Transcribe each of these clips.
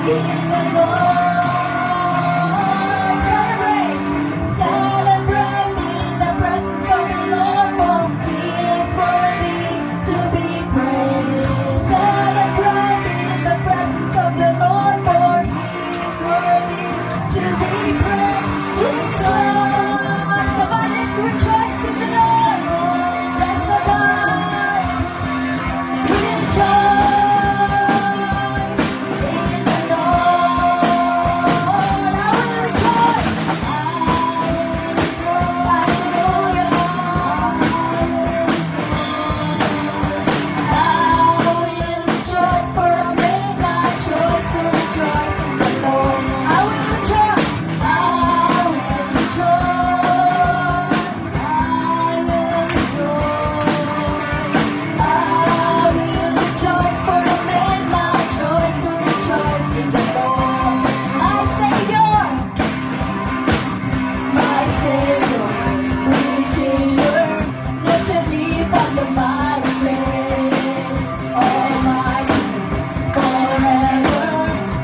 in the Lord. Celebrate, celebrate in the presence of the Lord, for He is worthy to be praised. Celebrate in the presence of the Lord, for He is worthy to be praised. With God, come on, let's rejoice in the Lord. Bless the Lord. Rejoice in the Lord. I will rejoice. Hallelujah. I will rejoice, for I made my choice to rejoice in the Lord. I will rejoice. I will rejoice. I will rejoice. I will rejoice, for I made my choice to rejoice in the Lord. My Savior, Redeemer, lifted me from the mighty clay. Almighty, forever,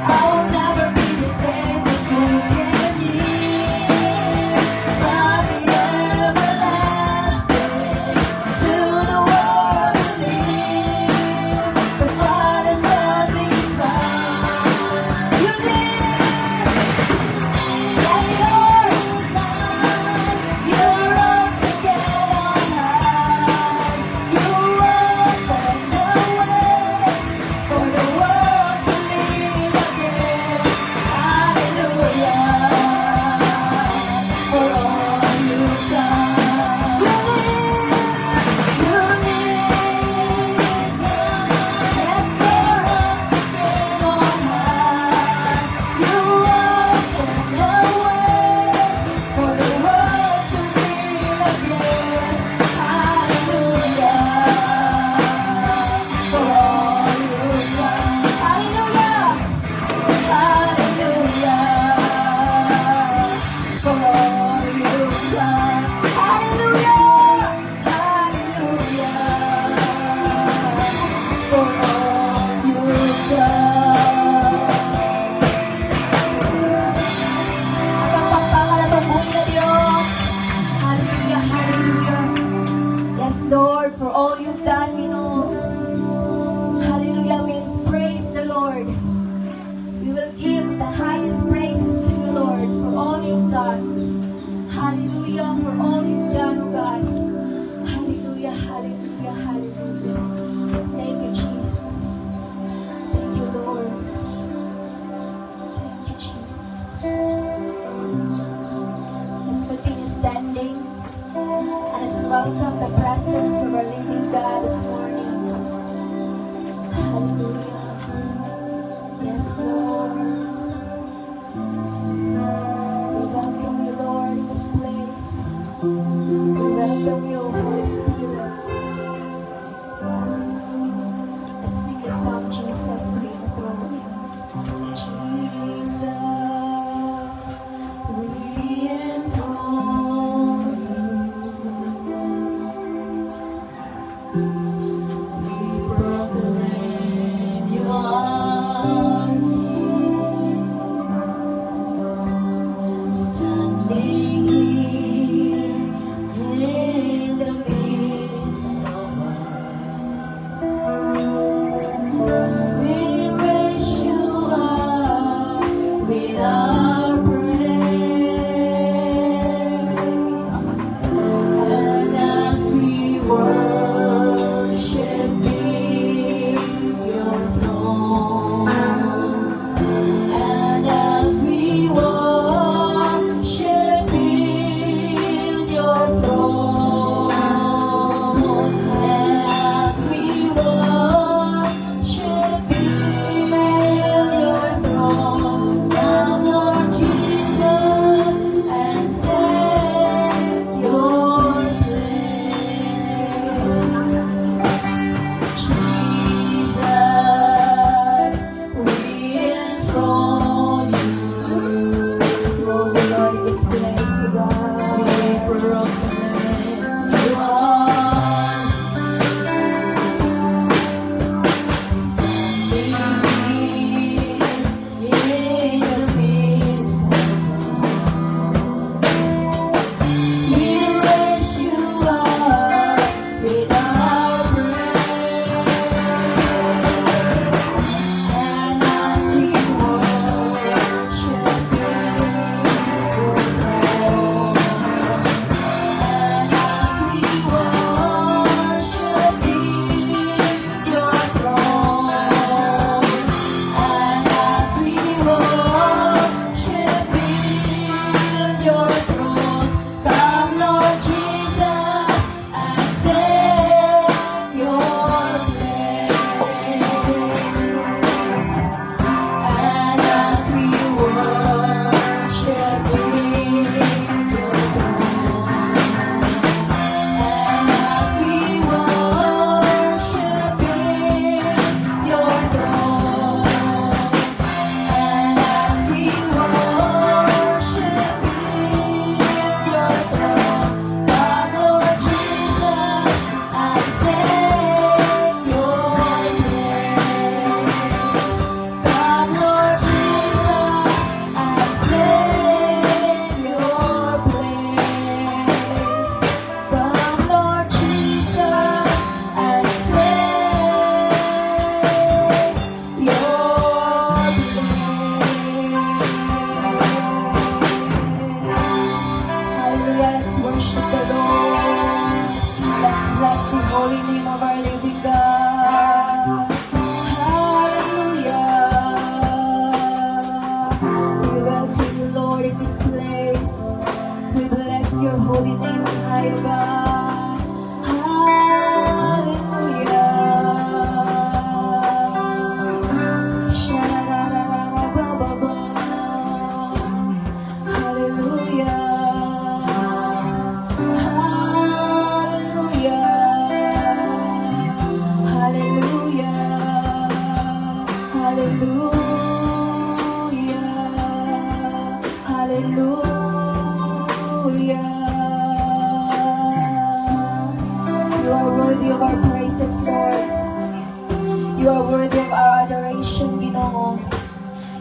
I will never be the same as you can be. From the everlasting to the world believe, the Father, Son, the Son, you live. And your time, you're also get on high. You open the way for the world to live again. Hallelujah, for all you've done. You live, yes, for us to get on high. You open the way for the world to live again. Hallelujah, for all you've done. Hallelujah, hallelujah, for all you've done. Hallelujah, hallelujah, for all you've done. Tagapagpakan na itong buhay na Diyos. Hallelujah, hallelujah. Yes, Lord, for all you've done, we know. Hallelujah means praise the Lord. We will give the highest praises to you, Lord, for all you've done. Hallelujah, for all you've done, oh God. Hallelujah, hallelujah, hallelujah. Thank you, Jesus. Thank you, Lord. Thank you, Jesus. Let's continue standing and let's welcome the presence of our living God this morning. Hallelujah. Yes, Lord. We welcome you, Lord, in this place. We welcome you, Holy Spirit.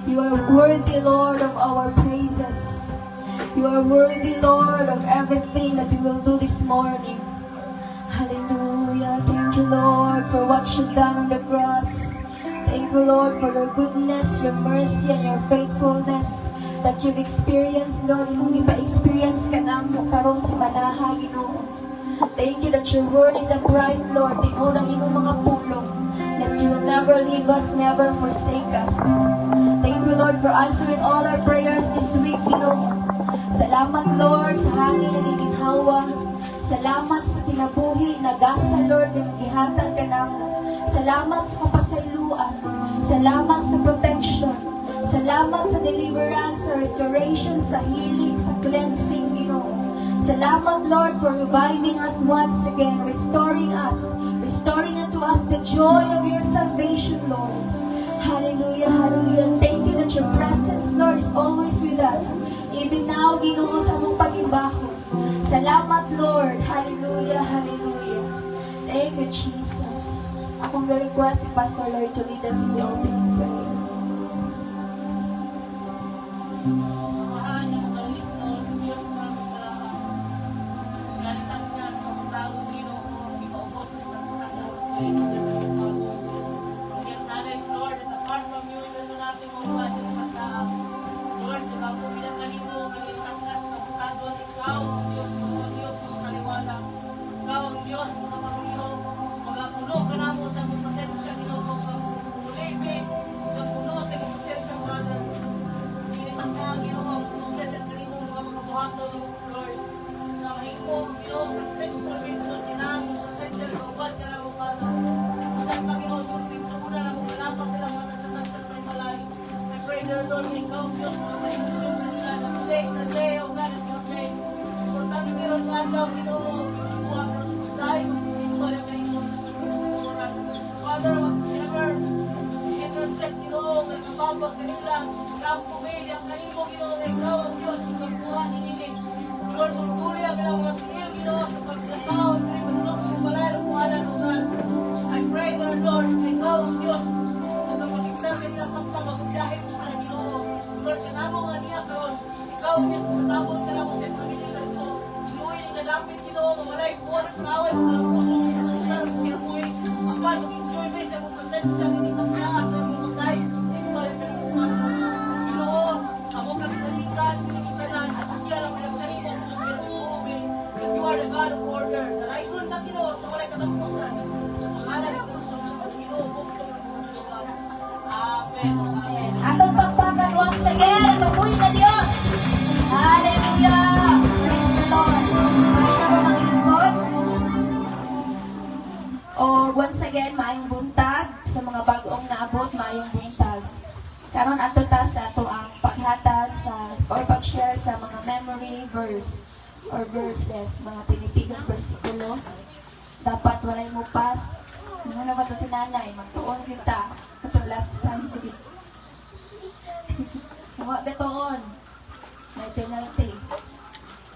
You are worthy, Lord, of our praises. You are worthy, Lord, of everything that we will do this morning. Hallelujah. Thank you, Lord, for what you've done on the cross. Thank you, Lord, for your goodness, your mercy, and your faithfulness that you've experienced, Lord. Yung ipa-experience ka na mo karon sa manaha, Ginoo. Thank you that your word is a bright, Lord. Tinurang imong mga pulong. That you will never leave us, never forsake us. Thank you, Lord, for answering all our prayers this week, Ginoo. Salamat, Lord, sa hangin na giginhawa. Salamat sa kinabuhi na gasa, Lord, na gihatag ka namo. Salamat sa kapasayloan. Salamat sa protection. Salamat sa deliverance, sa restoration, sa healing, sa cleansing, Ginoo. Salamat, Lord, for reviving us once again, restoring unto us the joy of your salvation, Lord. Hallelujah, hallelujah. Thank you that your presence, Lord, is always with us. Even now, Ginoo, sa mong pag-ibaho. Salamat, Lord. Hallelujah, hallelujah. Thank you, Jesus. Akong request si Pastor Lloyd to lead us in the opening prayer. Atong pagpapan once again, atong buhay na Diyos. Hallelujah! Praise the Lord. Kaya na ba mga lingkod? O once again, maayong buntag. Sa mga bagong naabot, maayong buntag. Karon ato ta sa ato ang paghatag sa or pag-share sa mga memory verse or verses, mga pinipigang versikulo. Dapat walay mo pas. Ano ba ito si nanay? Magtuon kita. Katulasan. Mga gatoon. May penalty.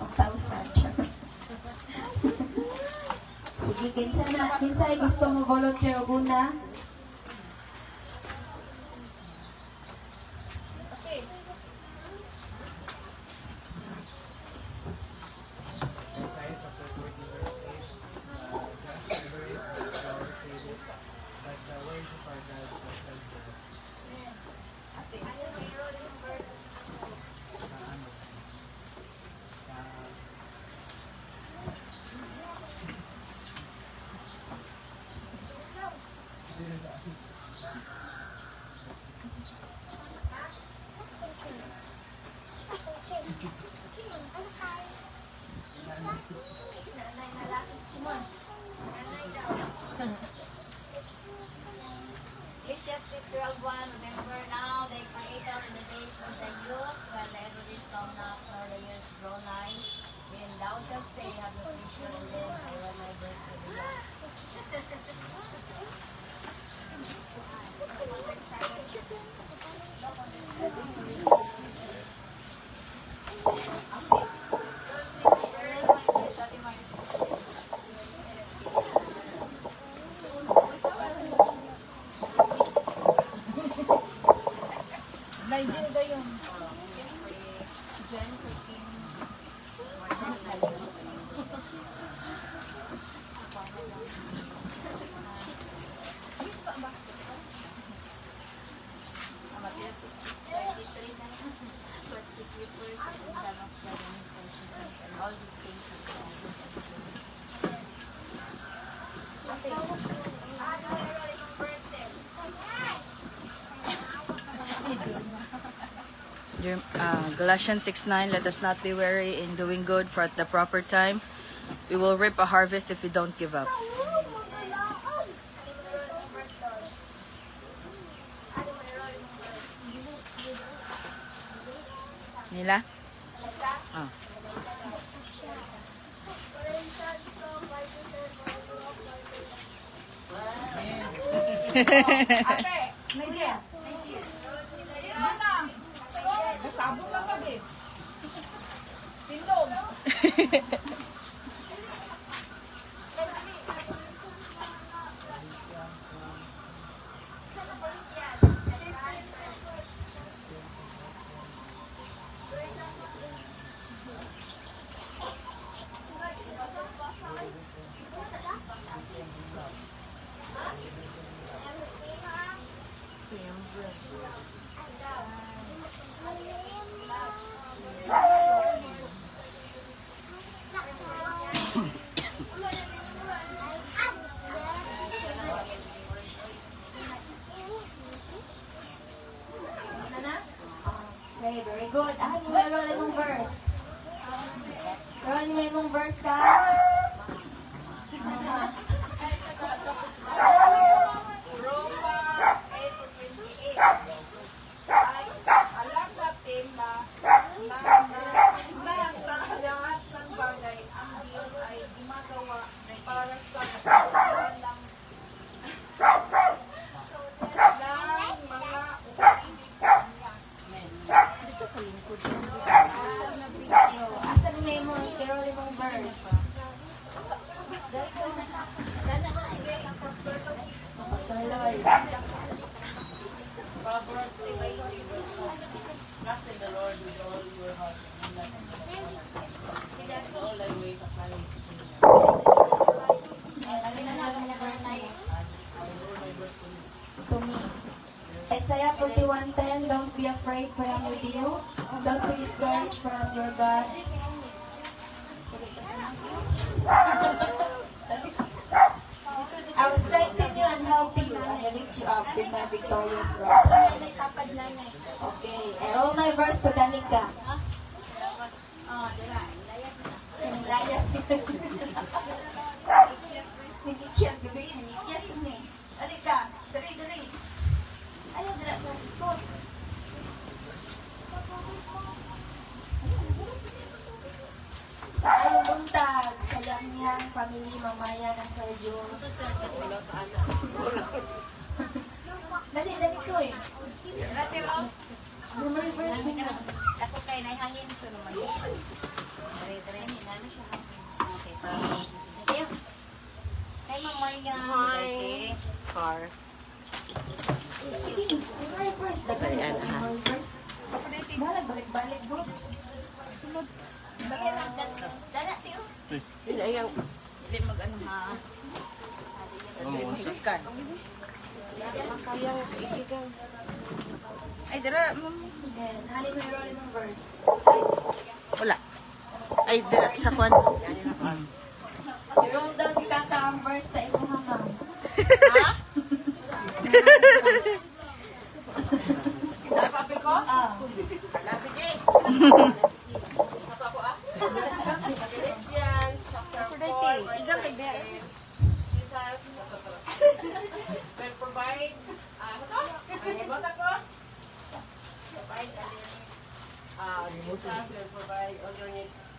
1,000. Sige, kinsay gusto mo volunteer o una? Biden ba yun? Galatians 6:9, let us not be weary in doing good, for at the proper time we will reap a harvest if we don't give up. Nila? Oh. Ate, Nadia. Sabong lang kami. Tindog. Okay, very good. Ah, ni meron na mong verse. Meron ni mong verse ka? Alam natin na lahat ng bagay ang Diyos ay gumagawa para sa katawan ng mga umiibig sa Kanya. Asa ni mong meron mong verse? Pastor Lloyd. Proverbs 18 verse 4. Trust in the Lord with all your heart and not in all thy ways acknowledge Him. Lagi na namin na verse na to me. Isaiah 41:10, don't be afraid, for I am with you. Don't be discouraged, for I am your God. I will strengthen you and help you, and I lift you up with my victorious rod. Okay, and all my verse to Danica. Layas. Nagikiyas, gabi, nagikiyas ni. Danica, dali. Ayaw dala sa likod. Ayaw buntag sa langyang pamilya mamaya na sa Diyos. Dali ko eh. Yung may verse niya. Ako kay naihangin ko naman. Dire-dire ni nana siya. Okay, para. Kay Ma'am Maria. Hi. Car. Sige, yung may verse. Dali, may verse. Balik, bro. Bagay mag dana tiyo. Hindi mag-ano ha. Musikan. Ay, dira. Then, halin may roll ng verse. Wala. Ay, dira sa kwan. I-roll down ni Kaka ang verse na imo ma'am. Sa papi ko? Ah. Sige. Philippians chapter 4 verse 8. Jesus will provide Jesus will provide all your needs.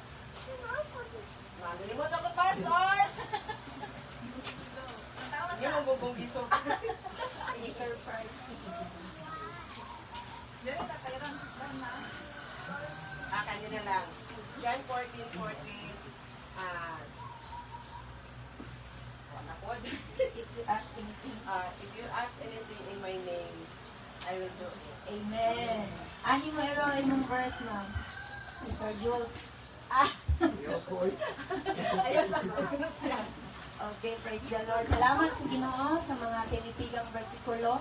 Nalimutan ko pa, Sor! Hindi mo bubong iso. I-surprise. Kanina lang. John 14:14. If you ask anything in my name, I will do it. Amen. Ani mo imong verse, ma'am? Mr. Jules. Ah. Ayos ako siya. Okay, praise the Lord. Salamat sa Ginoo sa mga tinipigang bersikulo.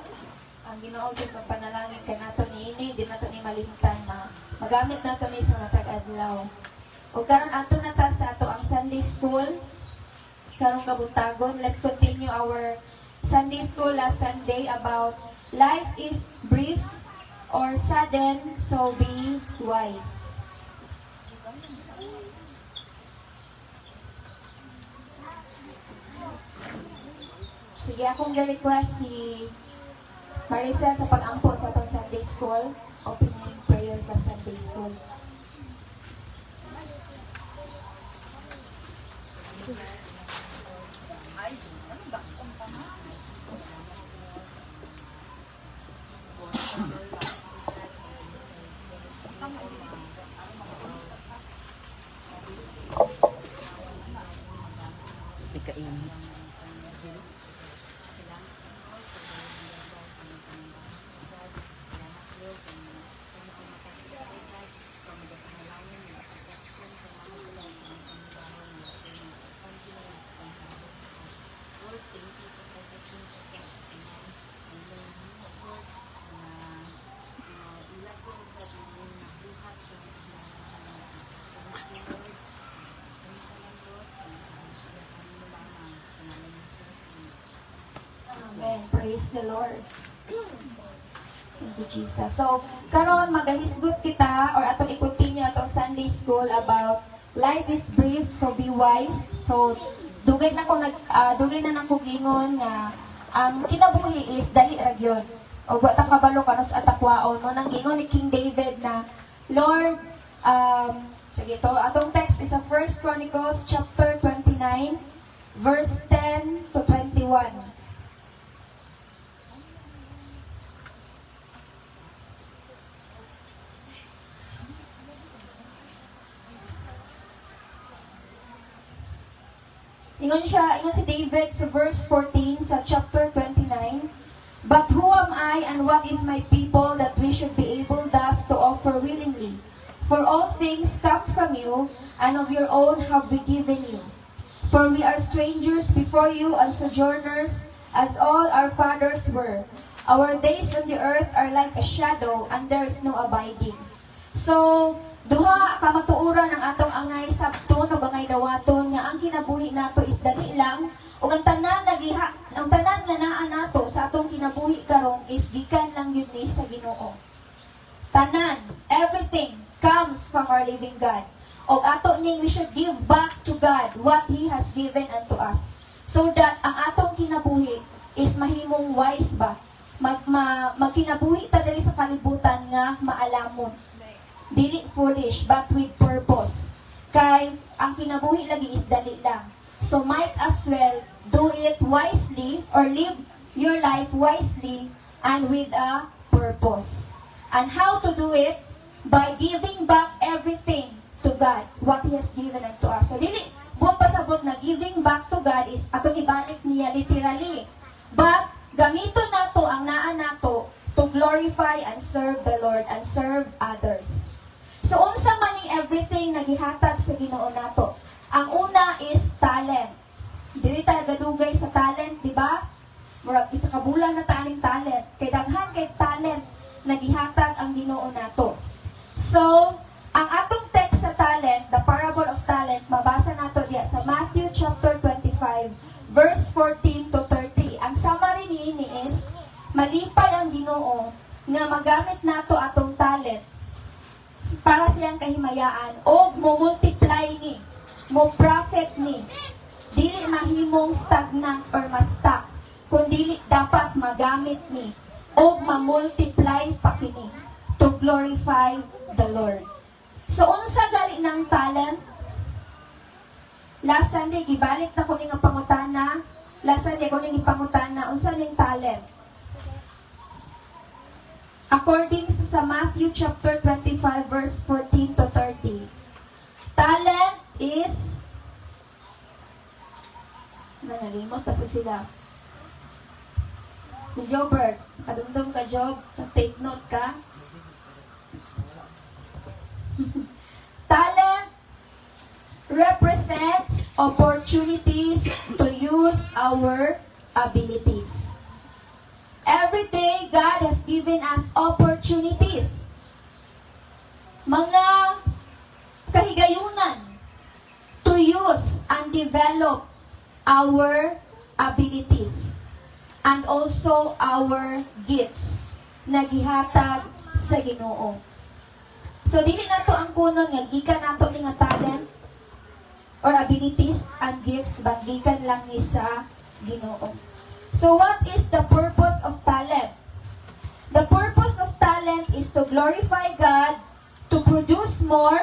Ang Ginoo gyud magpanalangin ka nato niini, di nato ni malimtan na magamit nato ni sa matag adlaw. O karon ato na ta sa ato ang Sunday school. Karong kabuntagon, let's continue our Sunday school last Sunday about life is brief or sudden, so be wise. Sige, akong request si Marisa sa pag-ampo sa atong Sunday school, opening prayer sa Sunday school. Di kainit. Amen. Praise the Lord. Thank you, Jesus. So, karon magahisgot kita or atong i-continue atong Sunday school about life is brief, so be wise. So, dugay na nako gingon nga ang kinabuhi is dali ra gyud. O wa ta kabalo kanos atakwaon mo nang gingon ni King David na Lord, sige to, atong text is sa 1 Chronicles chapter 29 verse 10 to 21. Ingon si David sa verse 14 sa chapter 29. But who am I and what is my people that we should be able thus to offer willingly? For all things come from you, and of your own have we given you. For we are strangers before you and sojourners, as all our fathers were. Our days on the earth are like a shadow, and there is no abiding. So, duha ka matuuran ang atong angay sabton ug angay dawaton nga ang kinabuhi nato is dali lang ug ang tanan nga naa nato sa atong kinabuhi karon is gikan lang yun ni sa Ginoo. Tanan, everything comes from our living God. Og ato ning we should give back to God what He has given unto us. So that ang atong kinabuhi is mahimong wise ba? Magkinabuhi ta diri sa kalibutan nga maalamon. Dili foolish, but with purpose. Kay, ang kinabuhi lagi is dali lang. So, might as well do it wisely or live your life wisely and with a purpose. And how to do it? By giving back everything to God, what He has given unto us. So, dili, buong pasabot na giving back to God is atong ibalik niya literally. But, gamiton nato ang naa nato to glorify and serve the Lord and serve others. So, unsa maning everything nagihatag sa Ginoo nato. Ang una is talent. Dili ta gadugay sa talent, di ba? Murag isa ka bulan na taaning talent. Kay daghan kay talent nagihatag ang Ginoo nato. So, ang atong text sa talent, the parable of talent, mabasa nato diya sa Matthew chapter 25, verse 14 to 30. Ang summary niini is malipay ang Ginoo nga magamit nato atong talent para siyang kahimayaan o mo-multiply ni, mo-profit ni. Dili mahimong stagnant or ma-stuck, kundi dapat magamit ni o ma-multiply pa kini to glorify the Lord. So, unsa gali ng talent? Last Sunday, gibalik na ko ning pangutana. Last Sunday, ko ning ipangutana, unsa ning talent? According sa Matthew chapter 25 verse 14 to 30. Talent is nalimot tapos sila. Si Jobert, kadumdum ka Job, take note ka. Talent represents opportunities to use our abilities. Every day, God has given us opportunities. Mga kahigayunan to use and develop our abilities and also our gifts na gihatag sa Ginoo. So dili nato ang kunon nga gikan nato ni nga talent or abilities and gifts but gikan lang ni sa Ginoo. So what is the purpose of talent? The purpose of talent is to glorify God, to produce more.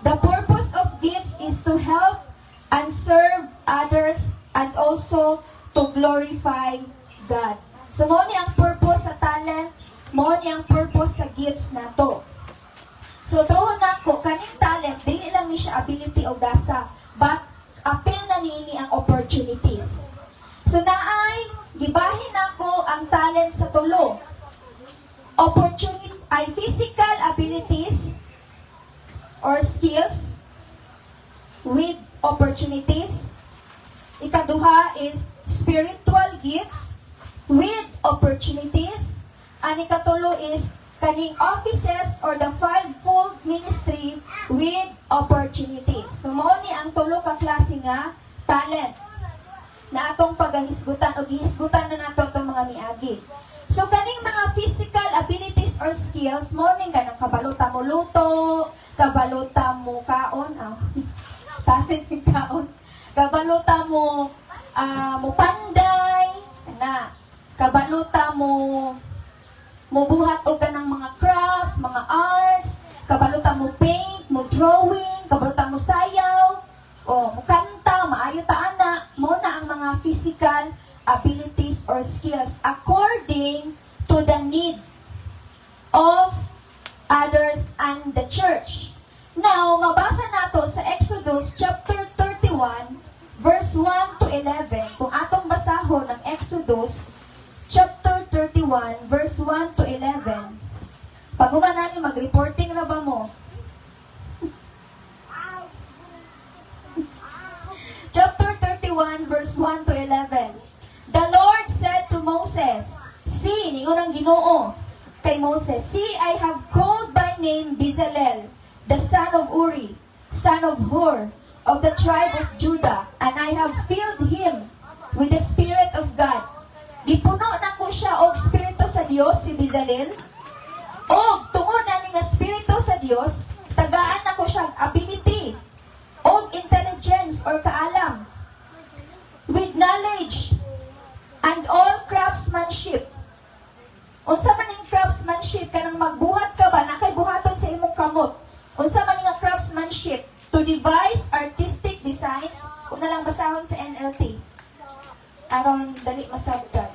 The purpose of gifts is to help and serve others and also to glorify God. So mo ni ang purpose sa talent, mo ni ang purpose sa gifts nato. So troon nako kaning talent dili lang ni siya ability o gasa, but apil na niini ang opportunities. So naay gibahin nako ang talent sa tulo. Opportunity ay physical abilities or skills with opportunities. Ikaduha is spiritual gifts with opportunities. And ikatulo is kaning offices or the fivefold ministry with opportunities. So mao ni ang tulo ka klase nga talent na atong pagahisgutan o gihisgutan na nato itong mga miagi. So kaning mga physical abilities or skills mo ning kanang kabaluta mo luto, kabaluta mo kaon, talent ng kaon, kabaluta mo mo panday, na kabaluta mo buhat og kanang mga crafts, mga arts, kabaluta mo paint, mo drawing, kabaluta mo sayaw, o mo kanta, maayo ta ana, mo na ang mga physical abilities or skills according to the need of others and the church. Now, mabasa nato sa Exodus chapter 31 verse 1 to 11. Kung atong basahon ang Exodus chapter 31 verse 1 to 11. Pag-uban natin, mag-reporting na ba mo? Chapter 31 verse 1 to 11. The Lord said to Moses, "See, ningon ang Ginoo kay Moses, see, I have called by name Bezalel, the son of Uri, son of Hur, of the tribe of Judah, and I have filled him with the Spirit of God." Dipuno na ko siya og Espiritu sa Dios, si Bezalel. Og tungod na ni nga Espiritu sa Dios, tagaan na ko siya ability og intelligence or kaalam with knowledge and all craftsmanship. Unsa man ning craftsmanship kanang magbuhat ka ba nakay buhaton sa imong kamot. Unsa man nga craftsmanship to devise artistic designs. Kung na lang basahon sa NLT. Aron dali masabtan.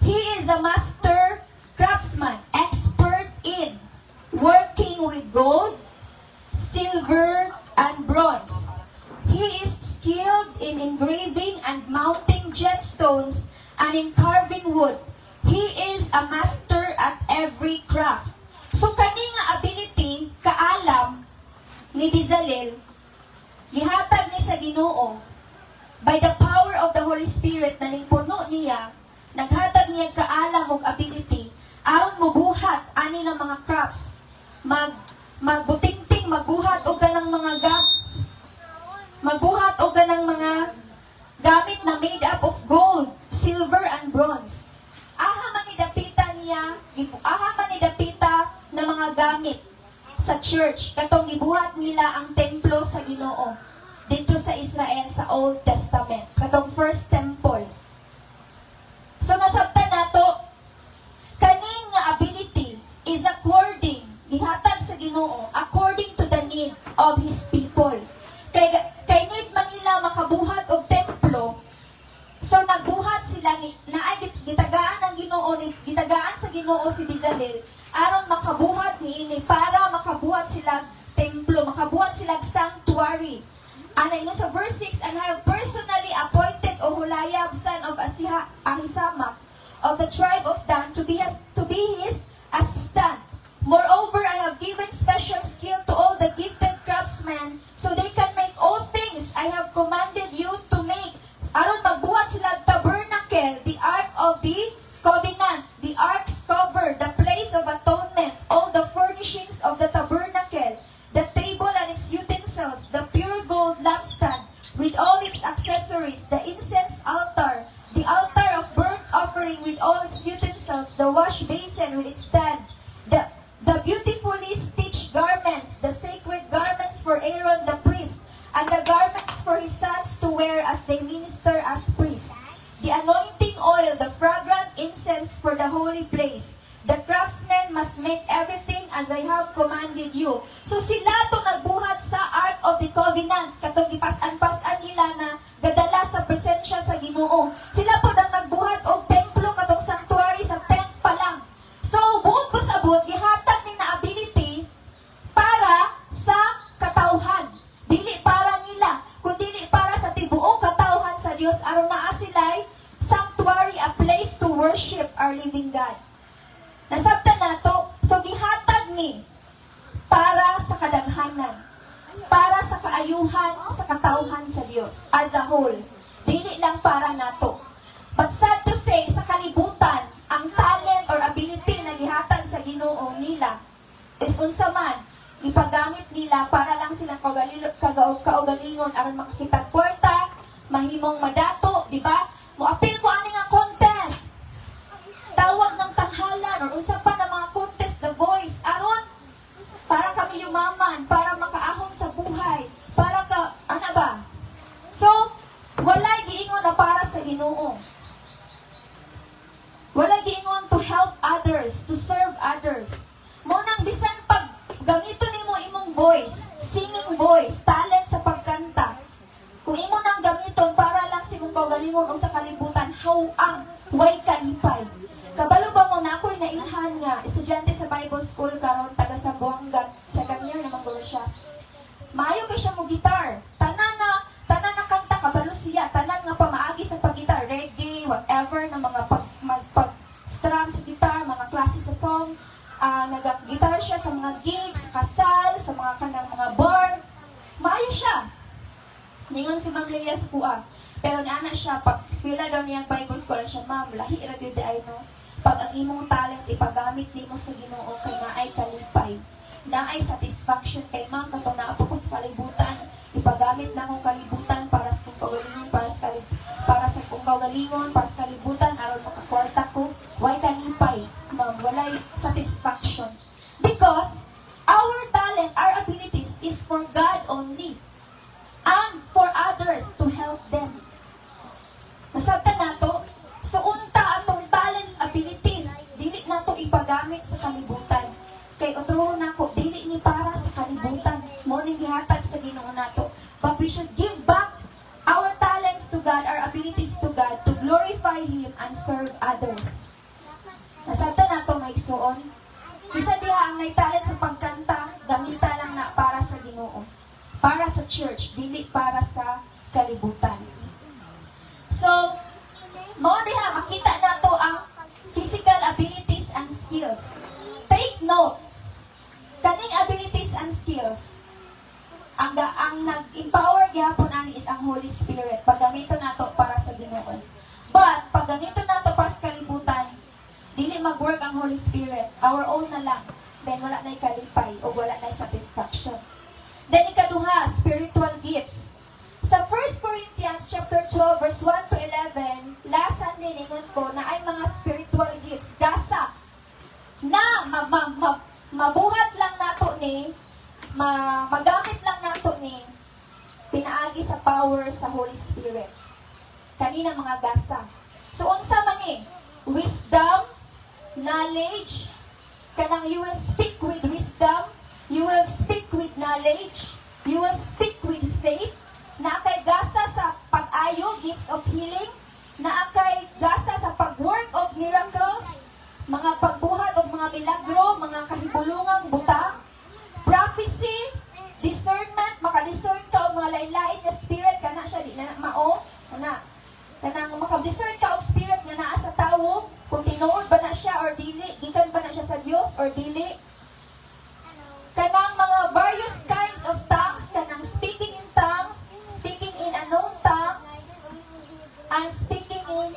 He is a master craftsman, expert in working with gold, silver, and bronze. He is skilled in engraving and mounting gemstones and in carving wood. He is a master at every craft. So kani nga ability, kaalam ni Bezalel, gihatag ni sa Ginoo by the power of the Holy Spirit na puno niya, naghatag niya kaalam ug ability aron mobuhat ani ng mga crafts. Magbutingting, magbuhat og ganang mga magbuhat og ganang mga gamit na made up of gold, silver, and bronze. Aha man ni dapita na mga gamit sa church katong gibuhat nila ang templo sa Ginoo dito sa Israel sa Old Testament, katong first temple. So nasabtan nato kaning nga ability is according gihatag sa Ginoo according to the need of His people. Kay need man nila makabuhat og templo, so nagbuhat sila naay gitagaan ang Ginoo ni gitagaan sa Ginoo si Bezalel aron makabuhat niini para makabuhat sila templo, makabuhat sila sanctuary. And sa verse 6, "And I have personally appointed Oholiab son of Asiel Ahisamach of the tribe of Dan to be his assistant. Moreover, I have given special skill to all the gifted craftsmen so they can make all things I have commanded you to make. Aron magbuhat sila tabernacle, the ark of the covenant, the ark's cover, the place of atonement, all the furnishings of the tabernacle, the table and its utensils, the pure gold lampstand with all its accessories, the incense altar, the altar of burnt offering with all its utensils, the wash basin with its stand, the beautifully stitched garments, the sacred garments for Aaron the priest, and the garments for his sons to wear as they minister as priests, the anointing oil, the fragrant incense for the holy place. The craftsmen must make everything as I have commanded you. So sila itong nagbuhat sa Ark of the Covenant, katong gipas-an-pasan nila na gadala sa presensya sa Ginoo. Sila po ang nagbuhat og templo katong sanctuary sa tent pa lang. So buong pasabot, gihatag ni na ability para sa katawhan. Dili para nila, kundi para sa tibuok katawhan sa Dios aron naa sila'y sanctuary, a place to worship our living God. Nasabtan nato, so gihatag ni para sa kadaghanan, para sa kaayuhan, sa katawhan sa Dios as a whole. Dili lang para nato. But sad to say, sa kalibutan, ang talent or ability na gihatag sa Ginoo nila is unsa man, ipagamit nila para lang silang kaugalingon aron makakita kwarta, mahimong madato, di ba? Moapil ko ani nga contest. Tawag ng tanghalan or unsa pa na mga contest, The Voice, aron para kami yumaman, para makaahon sa buhay, para ka, ano ba? So, walay giingon na para sa Ginoo. Walay giingon to help others, to serve others. Munang bisan pag gamito nimo imong voice, singing voice, talent sa pagkanta. Kung imo nang gamiton para lang sa imong kaugalingon o sa kalibutan, hawang way kalipay. Kabalo ba mo na ako'y nailhan nga, estudyante sa Bible School karon taga Sambuanga, sa kanya naman gulo siya. Maayo kay siya mo gitar. Tanan na kanta, kabalo siya. Tanan nga pamaagi sa paggitar, reggae, whatever, na mga pag-strum sa gitar, mga klase sa song. Nag-gitar siya sa mga gigs, sa kasal, sa mga kanang mga bar. Maayo siya. Ningon si Ma'am Leia sa kuha. Pero naana siya, pag eskwela daw niyang Bible School, siya, Ma'am, lahi ra gyud ay no. Pag ang imong talent ipagamit nimo sa Ginoo kay naay kalipay, naay satisfaction kay Ma'am katong naapo ko sa kalibutan, ipagamit na akong kalibutan para sa kaugalingon, para sa kong kaugalingon, para sa kalibutan aron makakwarta ko, way kalipay, Ma'am, walay satisfaction. Because our talent, our abilities is for God only and for others to help them. Nasabtan nato, so unta atong talents, abilities, dili nato ipagamit sa kalibutan. Kay otro nako, dili ni para sa kalibutan. Mo ning gihatag sa Ginoo nato. But we should give back our talents to God, our abilities to God, to glorify Him and serve others. Nasabtan nato maigsuon. Isa diha ang may talent sa pagkanta, gamita lang na para sa Ginoo. Para sa church, dili para sa kalibutan. So, mo diha makita nato ang physical abilities and skills. Take note, kaning abilities and skills, ang nag-empower gyapon ani is ang Holy Spirit. Paggamito nato para sa Ginoo. But paggamito nato para sa kalibutan, dili mag-work ang Holy Spirit. Our own na lang. Then wala na'y kalipay o wala na'y satisfaction. Then ikaduha, spiritual gifts. Sa 1 Corinthians chapter 12 verse 1 to 11, last Sunday ningon ko na ay mga spiritual gifts, gasa, na mabuhat lang nato ni, magamit lang nato ni, pinaagi sa power sa Holy Spirit. Kanina mga gasa. So, unsa man ni? Wisdom, knowledge, kanang you will speak with wisdom, you will speak with knowledge, you will speak with faith, na kay gasa sa pag-ayo, gifts of healing, na kay gasa sa pag-work of miracles, mga pagbuhat o mga milagro, mga kahibulungang butang, prophecy, discernment, makadiscern ka o mga lain-lain na spirit, kana siya, di na mao, kana, kanang makadiscern ka o spirit, tawo kung tinuod ba na siya or dili, gikan ba na siya sa Dios or dili. Kanang mga various kinds of tongues, kanang speaking in tongues, speaking in unknown tongue, and speaking in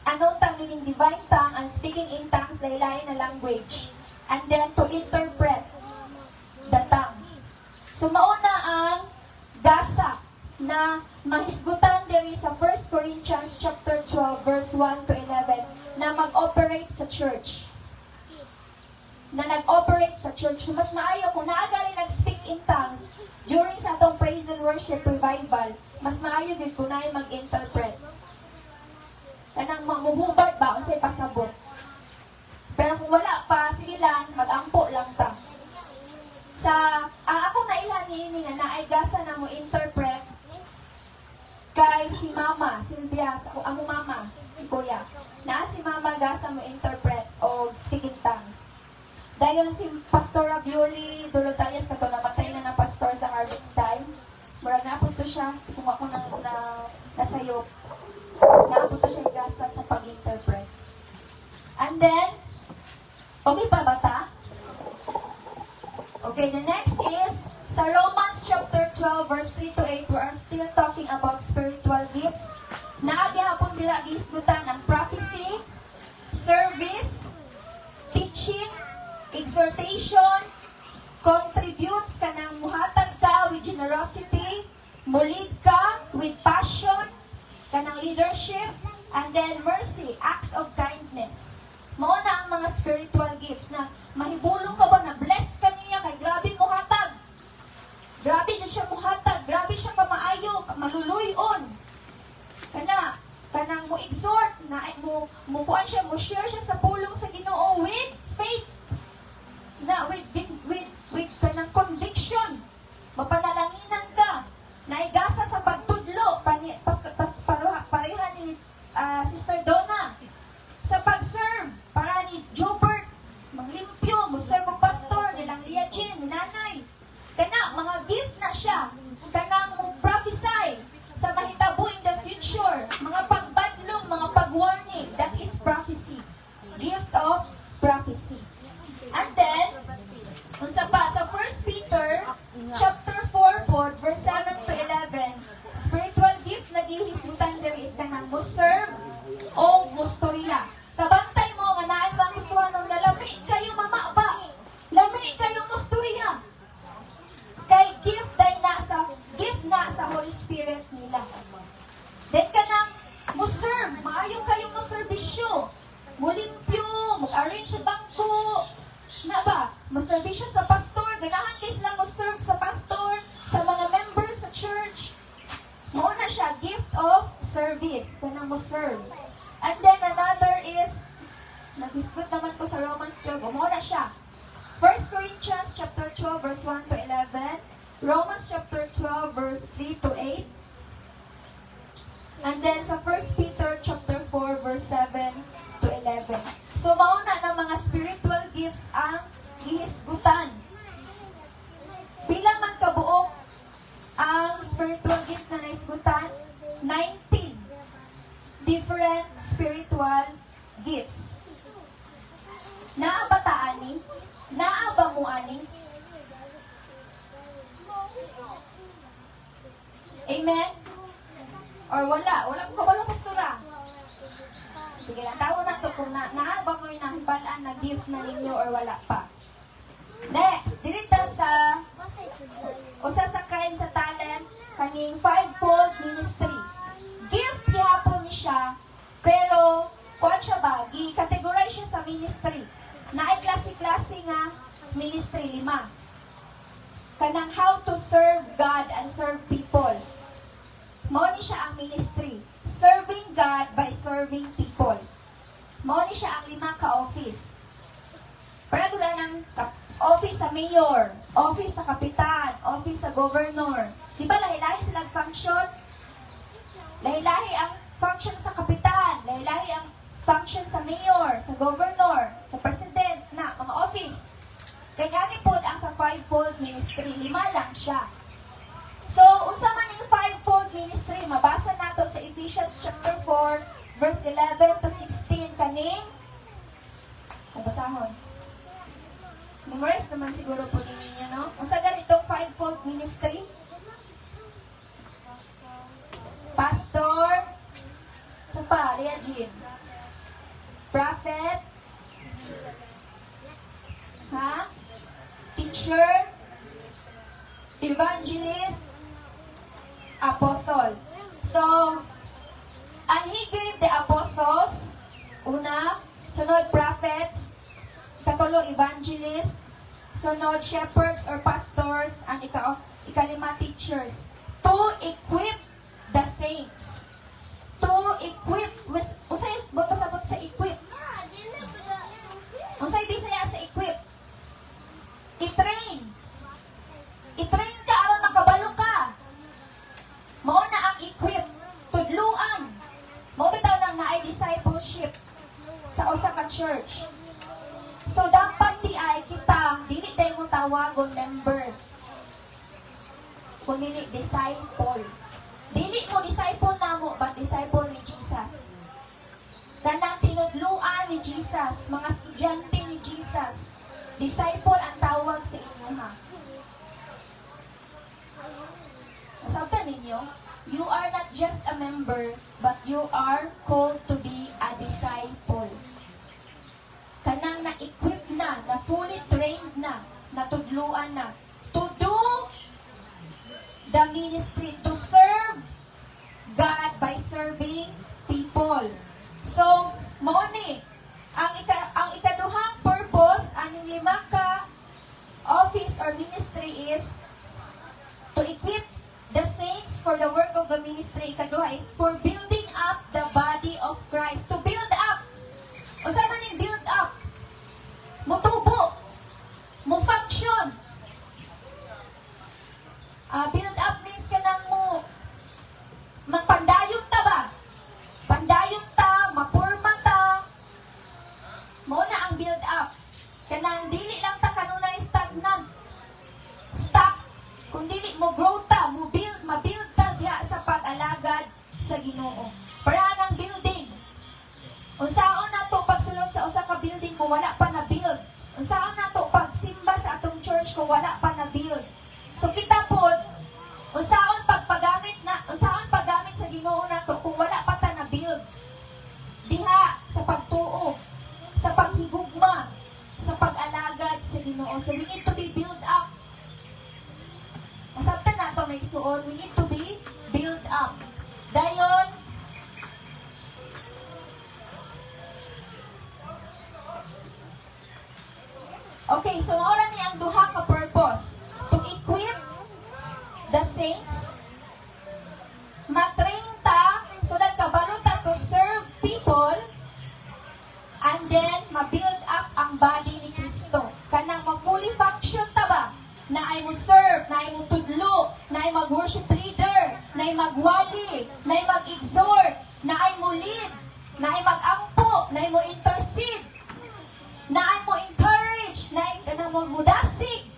unknown tongue meaning divine tongue, and speaking in tongues lain-lain na language. And then to interpret the tongues. So mauna ang gasa na mahisgutan diri sa 1 Corinthians chapter 12 verse 1 to 11 na mag-operate sa church. Na nag-operate sa church. Mas maayo kung naagali nag-speak in tongues during sa atong praise and worship revival, mas maayo din kung naay mag-interpret. Kanang mamuhubad ba o say pasabot. Pero kung wala pa, sige lang, mag-ampo lang ta. Sa ako nailan ni nga naay gasa na mo interpret kay si Mama, Sylvia, amo mama, si Kuya. Na si Mama gasa mo interpret o speak in tongues. Dayon si Pastor Ravioli Dolotalias kato namatay na ng pastor sa harvest time. Murag na to siya kung ako nasayop. Naabot to siya gasa sa pag-interpret. And then, okay pa bata? Okay, the next is sa Romans chapter 12 verse 3 to 8, we are still talking about spiritual gifts. Naagihapon dira gisgutan ang prophecy, service, teaching, exhortation, contributes ka ng muhatag ka with generosity, mulid ka with passion, ka ng leadership, and then mercy, acts of kindness. Mao na ang mga spiritual gifts na mahibulong ka ba na bless ka niya kay grabe muhatag. Grabe dyan siya muhatag, grabe siya kamaayo, maluluyon. Kanang mo exhort, na mo kuan siya, mo share siya sa pulong sa Ginoo with faith. Na with kanang conviction. Mapanalanginan ka. Naigasa sa pagtudlo, pareha ni Sister Donna. Sa pag-serve, para ni Jobert, manglimpyo, mo serve og pastor, nilang Lia Jean, nanay. Kana, mga gift na siya. Kanang mo prophesy sa mahitabo in the future. Mga pagbadlong, mga pag-warning. That is prophecy. Gift of prophecy. And then, unsa pa, sa 1 Peter chapter 4 po, verse 7 to 11, spiritual gift na gihisgutan diri is kanang mo serve o mustorya. Kabantay mo nga naay bang gustuhan ng lami kayo mama ba? Lami kayo mustorya. Kay gift na sa Holy Spirit nila. Then kanang mo serve, maayo kayo mo serbisyo. Mo limpyo, mag-arrange sa bangko. Na ba? Mo serbisyo sa pastor, ganahan kay sila mo serve sa pastor, sa mga members sa church. Mo na siya gift of service, kanang mo serve. And then another is naghisgot naman ko sa Romans 12. Mo na siya. 1 Corinthians chapter 12 verse 1 to 11. Romans chapter 12 verse 3 to 8. And then sa 1 Peter chapter 4 verse 7 to 11. So mauna na mga spiritual gifts ang gihisgutan. Pila man kabuok ang spiritual gift na naisgutan? 19 different spiritual gifts. Naa ba ta ani? Naa ba mo ani? Amen? Or wala? Wala ko kabalo pastora. Sige lang, tawo na to kung naa ba mo yung nahibalaan na gift na ninyo or wala pa. Next, dirita sa usa sa kain sa talent kaning fivefold ministry. Gift gihapon ni siya, pero kuan siya ba? Gi-categorize siya sa ministry. Naay klase-klase nga ministry 5. Kanang how to serve God and serve people. Mao ni siya ang ministry. Serving God by serving people. Mao ni siya ang 5 ka-office. Para gula ng office sa mayor, office sa kapitan, office sa governor. Di ba lahi-lahi silang function? Lahi-lahi ang function sa kapitan, lahi-lahi ang function sa mayor, sa governor, sa president, na mga office. Kaya gani po ang sa fivefold ministry, 5 lang siya. So, unsa man yung fivefold ministry, mabasa nato sa Ephesians chapter 4, verse 11 to 16. 18 kaning nabasahon. Memorize naman siguro po ninyo, no? Kung sa ganitong fivefold ministry, pastor, sa pa, Jean, prophet, teacher, evangelist, apostle. So, and he gave the apostles, una, sunod prophets, katulo evangelists, sunod shepherds or pastors, and ikalima teachers, to equip the saints. To equip, unsay pasabot sa equip? Unsay bisaya sa equip? I-train. I-train ka aron makabalo ka. Mao na ang equip, tudluan. Mao bitaw lang na ay discipleship sa usa ka church. So dapat di ay kita dili tay mo tawagon member. Kung dili disciple. Dili mo disciple namo, but disciple ni Jesus. Kanang tinudluan ni Jesus, mga estudyante ni Jesus. Disciple ang tawag sa inyo, ha? Nasabtan ninyo, you are not just a member, but you are called to be a disciple. Kanang na-equip na, na fully trained na, natudluan na, to do the ministry, to serve God by serving people. So, mao ni ang ikaduhang purpose, ang lima ka office or ministry is to equip the saints for the work of the ministry. Ikaduha is for building up the body of Christ. To build up. O saan man yung build up? Mutubo. Mu-function. Build up means ka nang mo magpandayon ta ba? Pandayon ta, mapurma ta. Mo na ang build up. Kanang dili lang ta kanunay stagnant. Stuck. Kung dili mo grow ta, mo build, ma-build ta diha sa pag-alagad sa Ginoo. Para nang building. Unsaon na to pagsulod sa usa ka building kung wala pa na build? Unsaon na to pagsimba sa atong church kung wala pa na build? So kita pod unsaon pagpagamit sa Ginoo nato kung wala pa ta na build diha sa pagtuo, sa paghigugma, sa pag-alagad sa Ginoo. So we need to be built up. Masabtan nato may suon, we need to be built up. Dayon okay, so maura ni ang duha ka purpose. To equip the saints, matrain ta, so that kabalo ta to serve people, and then ma-build up ang body ni Kristo. Kanang ma-fully function ta ba? Na ay mo serve, na ay mo tudlo, na ay mag-worship leader, na ay magwali, na ay mag-exhort, na ay mo lead, na ay mag-ampo, na ay mo intercede, na ay mo encourage, na ay mo mudasig.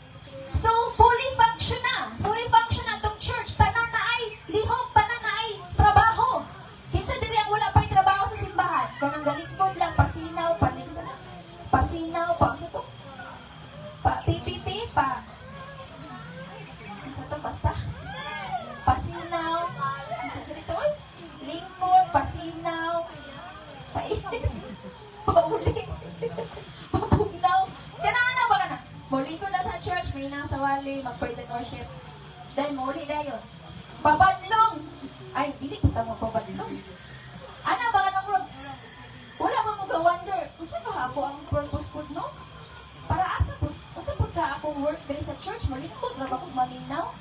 So, fully function na. Fully function na itong church. Tanan na ay lihok, tanan na ay trabaho. Kinsa dili ang wala pa'y trabaho sa simbahan. Kanang galingkod lang, pasinaw, palingkod. Pasinaw, pipipi, Isa to, basta. Pasinaw. Dito, lingkod, pasinaw. Pauling. Pabugnaw. Kanana ba ka na? Muli ko na sa church, may nasa wali, mag-praise and worship. Then, muli na yun. Pabadlong! Ay, dili kita mo pabadlong. Ano ba ka na, wala ba mo ga-wonder, kung saan ba ako ang purpose ko, no? Para asa po, kung saan po ka akong work dali sa church, malikod na ba kong maminaw?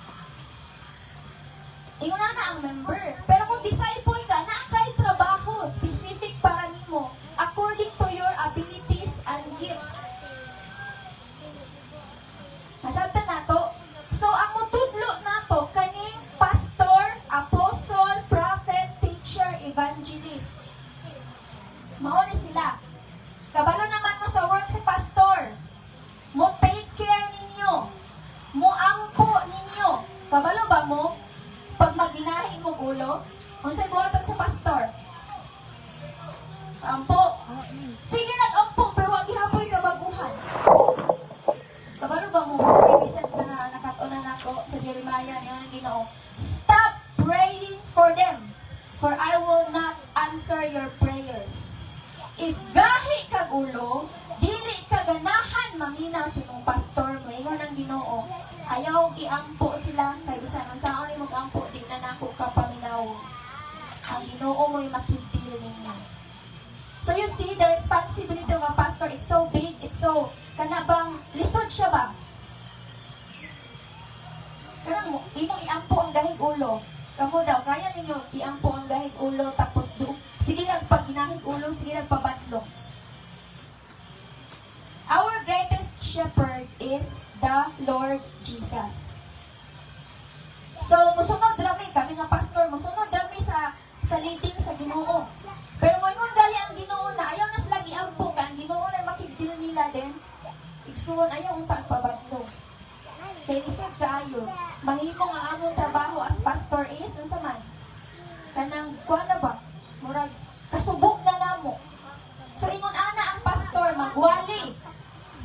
Ingon na ang member. Pero kung disciple ka, na kay trabaho, specific para nimo, according to your abilities and gifts. Nasabta nato. So, ang mutudlo nato, kaning pastor, apostle, prophet, teacher, evangelist. Mauna sila. Kabalo naman mo sa work si pastor. Mo take care ninyo. Mo ampo ninyo. Kabalo ba mo? Pag maginahin mo gulo, unsay buhaton sa pastor? Ampo. your prayers. If gahi kag ulo, dili ka ganahan maminaw si mong pastor mo. Ingon ang Ginoo. Ayaw iampo sila kay bisan ang saon imong ampo di na nako ka paminaw. Ang Ginoo mo'y makintil ninyo. So you see, the responsibility of a pastor, it's so big, it's so, kanabang, lisod siya ba? Kanang mo, imong iampo ang gahig ulo. Kamo daw, kaya ninyo iampo ang gahig ulo, tapos doon, sige pag ginahig ulo, sige pabadlo. Our greatest shepherd is the Lord Jesus. So, musunod rami, kami nga pastor, musunod rami sa leading sa Ginoo. Pero mo yung gali ang Ginoo na ayaw na sila giampo ka, ang Ginoo na makigdil nila din. Igsuon ayaw ang pagpabadlo. Kaya isod kaayo, mahimo nga among trabaho as pastor is, unsa man? Kanang, kuha na ba? Murag, kasubok na namo. So, ingon ana ang pastor, magwali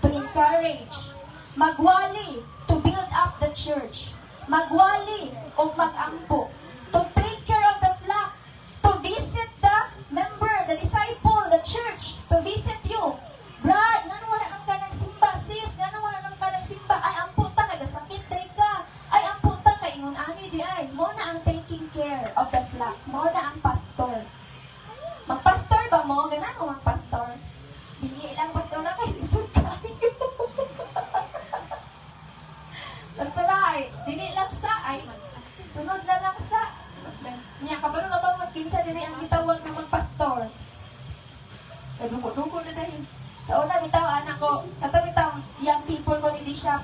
to encourage. Magwali to build up the church. Magwali o magampo. To take care of the flock. To visit the member, the disciple, the church. To visit you. Brad, nga wala nang ka nagsimba. Sis, nga wala nang ka nagsimba. Ay, ampo ta, nagasakit tayo ka. Ay, ampo ta, kay ingon ani di ay. Mo na ang taking care of the flock. Mo na ang pastor. Magpastor ba mo? Ganan mo magpastor? Dili lang pastor na kay lisod kayo. Pastor ay, dili lang sa ay. Sunod na lang sa. Niya, kapag na ba magkinsa dili ang gitawag na magpastor? Dugo-dugo na dahil. Sa una, bitaw, anak ko, kato bitaw, young people ko ni Bishop.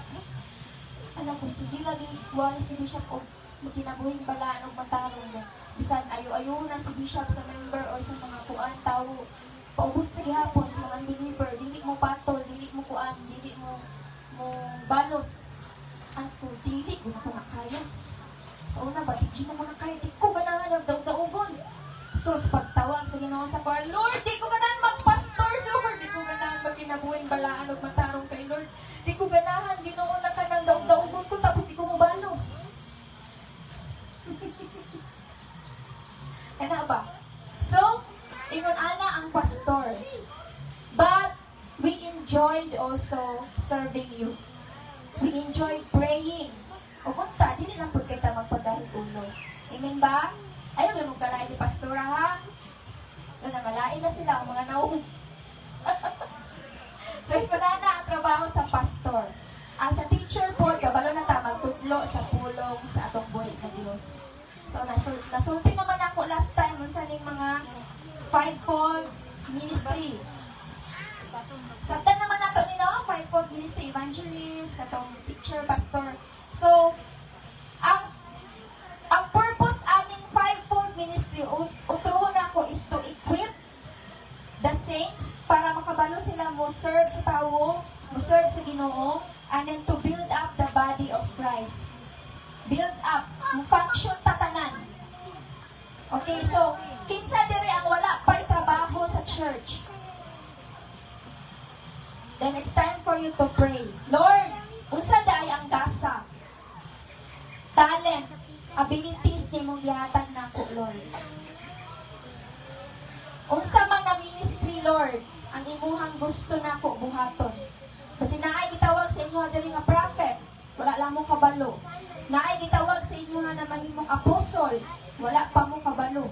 Anak ko, sige lagi, wala si Bishop o magkinabuhin balaan o matarong na. Bisan, ayo-ayo na si Bishop sa member o sa mga kuan, tao. Paubos na gihapon, mga unbeliever, dili mo patol, dili mo kuan, dili mo balos. Ako, dili ko na ko nakaya. Sa una ba, di mo nakaya, di ko ganahan nagdaw-daugon. So, sa pagtawag sa Ginoo sa kuan, Lord, di ko ganahan magpastor, Lord. Di ko ganahan magkinabuhin balaan o matarong kay Lord. Di ko ganahan, Ginoo na ka ng daw-daugon ko, tapos di ko mo balos. Kana ba? So, ingon ana ang pastor. But, we enjoyed also serving you. We enjoyed praying. O kunta, dili lang po kita magpagahig ulo. Amen ba? Ayaw may magkalain ni pastora ha? Doon namalain na sila ang mga naong. So, ito na ang trabaho sa pastor. Ang sa teacher po, kabalo na ta magtudlo sa pulong sa atong buhay na Diyos. So, nasulti naman ako last time sa ning mga fivefold ministry. Sabtan naman nato ni no, fivefold ministry, evangelist, katong teacher, pastor. So, ang purpose aning fivefold ministry, utuhon ako is to equip the saints para makabalo sila mo serve sa tao, mo serve sa Ginoo, and then to build up the body of Christ. Build up, mo function tatanan. Okay, so, kinsa diri ang wala pa'y trabaho sa church. Then it's time for you to pray. Lord, unsa daay ang gasa? Talent, abilities ni mong gihatag nako, Lord. Unsa man nga ministry, Lord, ang imuhang gusto nako buhaton. Kasi naay gitawag sa inyo diri nga prophet, wala lang mo kabalo. Naay gitawag sa inyo na mahimong apostol, wala pa mo kabalo.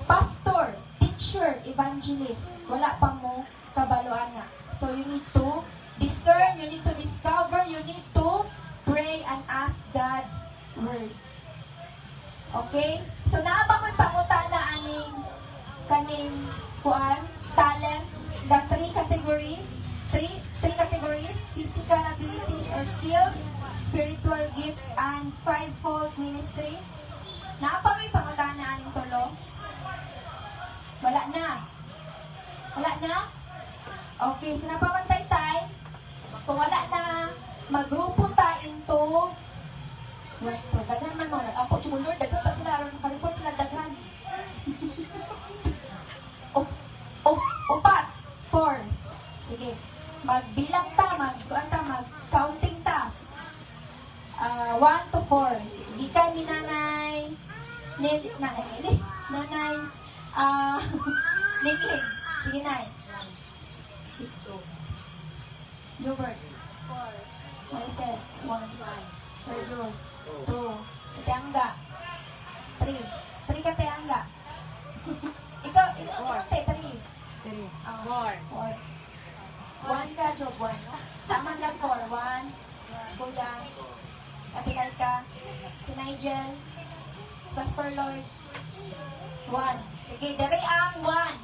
Pastor, teacher, evangelist, wala pa mo kabalo ana. So you need to discern, you need to discover, you need to pray and ask God's word. Okay? So naaba mo'y pangutana aning kaning kuan, talent, the three categories, physical abilities or skills, spiritual gifts, and fivefold ministry. Naapa mo'y pangutana aning tulo? Wala na. Wala na? Okay, so napamantay tayo. Kung wala na, magrupo tayo into daghan man mo. Ako, Lord, daghan pa sila. Nakareport sila daghan. Upat. 4. Sige. Magbilang ta, mag-counting ta. 1 to 4. Gikan ni nanay, Nikki. Sige na. Jobert. 4. Maricel. 1. Sir Jules. 2. Katiangga. 3. 3 Katiangga. Ikaw, te, 3. 4. 1 ka, Job, 1. Tama lang 4. 1. Kuya. Katikay ka. Si Nigel. Pastor Lloyd. 1. Sige, dari ang 1.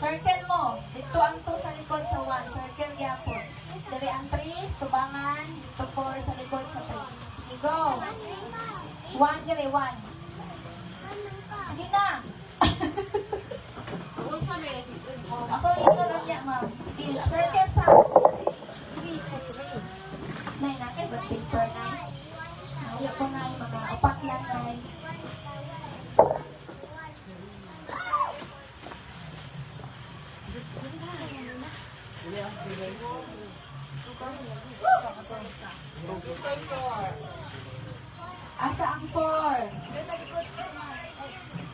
Circle mo. Dito ang 2 sa likod sa 1. Circle gyapon. Dari ang 3, tubangan. Dito 4 sa likod sa 3. Sige, go. 1 dire, 1. Sige na. Ako ito lang niya, ma'am. Sige, circle sa... Nay, nakay ba paper na? Ayaw ko na yung mga upak lang na. Asa ang 4?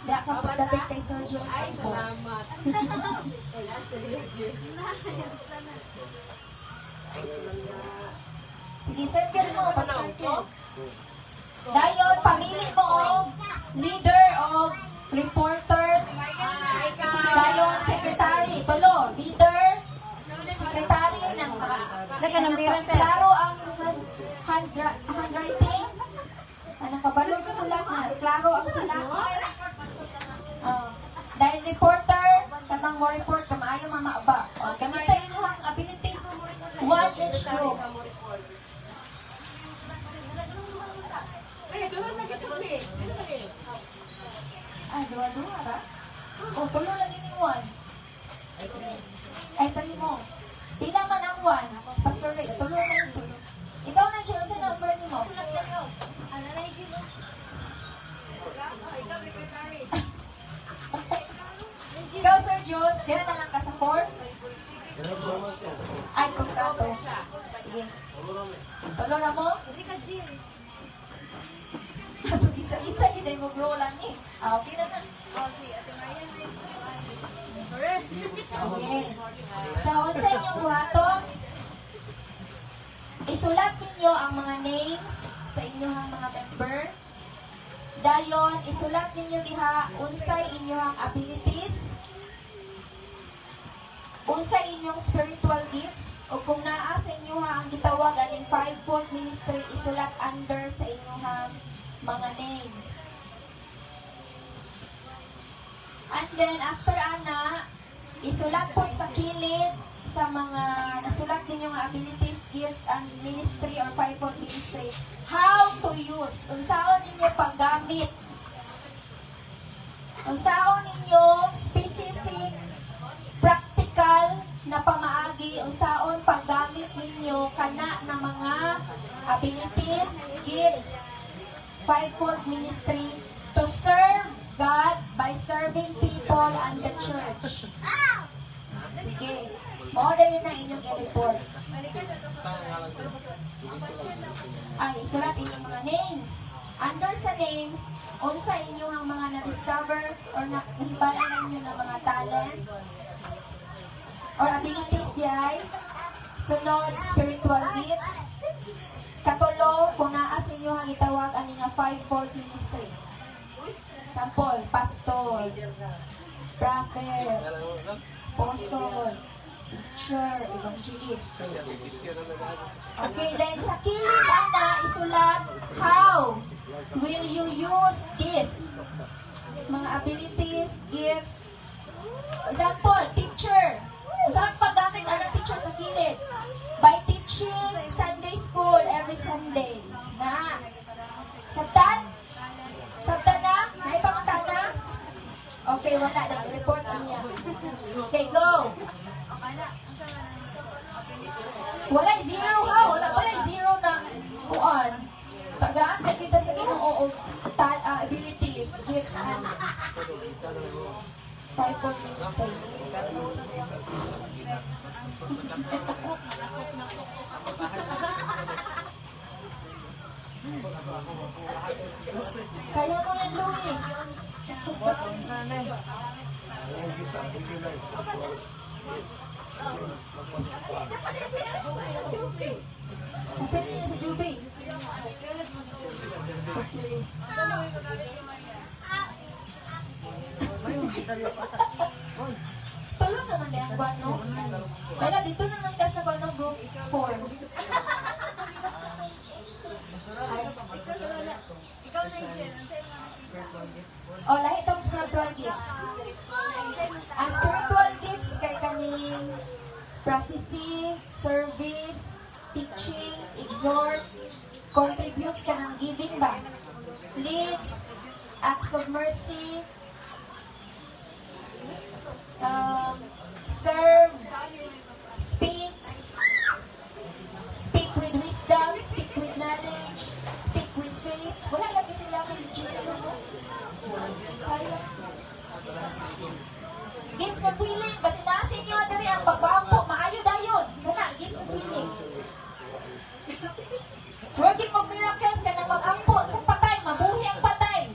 Di ako pagdating kay Sir Joe. Ay, salamat. Sige, circle mo. Pag-circle. Dayon, pamili mo og leader o reporter. Dayon, secretary. Tulo, leader, secretary ng klaro ang handwriting. Ano ka ba? Lord, sulat na. Klaro ang sulat. Dahil reporter, katang mo report, kamaayo mamaaba. Gamitin mo ang abilities. 1 each group. Dua-dua ba? Tulo lagi ni 1. Ay, 3 mo. Pila man ang 1. Pastor Ray, tulo na yung tulo. Ikaw na, Jill, sa number ni mo. Ikaw, Sir Jules, dira na lang ka sa 4. Ay, kung kato. Sige. Tulo na mo? So, isa-isa, hindi mo grow lang eh. Okay na na. Okay. So, unsa inyong buhaton? Isulat ninyo ang mga names sa inyong mga member. Dayon, isulat ninyo diha unsay inyong abilities, unsay inyong spiritual gifts, o kung naa sa inyong ang gitawag aning 5-fold ministry, isulat under sa inyong mga names. And then, after ana, isulat po sa kilid sa mga nasulat ninyong abilities, gifts, and ministry or 5-fold ministry. How to use. Unsaon ninyo paggamit. Unsaon ninyo specific, practical na pamaagi. Unsaon paggamit ninyo kana na mga abilities, gifts, 5-fold ministry to serve God by serving people and the church. Sige. Model na inyong i-report. Ay, sulat inyong mga names. Under sa names, unsa inyong ang mga na-discover or nahibalan ninyo ng mga talents or abilities diay. Sunod, spiritual gifts. Katulo, kung naa sa inyo ang itawag ang nga 5-fold ministry. Sample, pastor, prophet, apostle, teacher, evangelist. Okay, then sa kilid ana isulat, how will you use this? Mga abilities, gifts. Example, teacher. Saan paggamit ang teacher sa kilid? By teaching Sunday school every Sunday. Na. Sabtan? Sabtan na? Naipangtan na? Okay, wala na. Report na niya. Okay, go. Wala zero ha. Wala zero na. Kuan. Tagaan na kita sa Ginoo abilities, gifts, and 5-fold ministry. Kaya mo yan, Louie. Open niyo si Juby. Curious. Tulong naman din ang buwan, no? Wala, dito na nang kas na ba, no? Group 4. O, lahi itong spiritual gifts. Ang spiritual gifts kay kaning prophecy, service, teaching, exhort, contributes ka ng giving ba? Leads, acts of mercy, serve, speaks, speak with wisdom, speak with knowledge, speak with faith. Wala lagi sila kung gifts of healing, kasi nasa inyo diri ang pagbampo, maayo dayon. Kana, gifts of healing. Working of miracles, ka nang mag-ampo sa patay, mabuhi ang patay.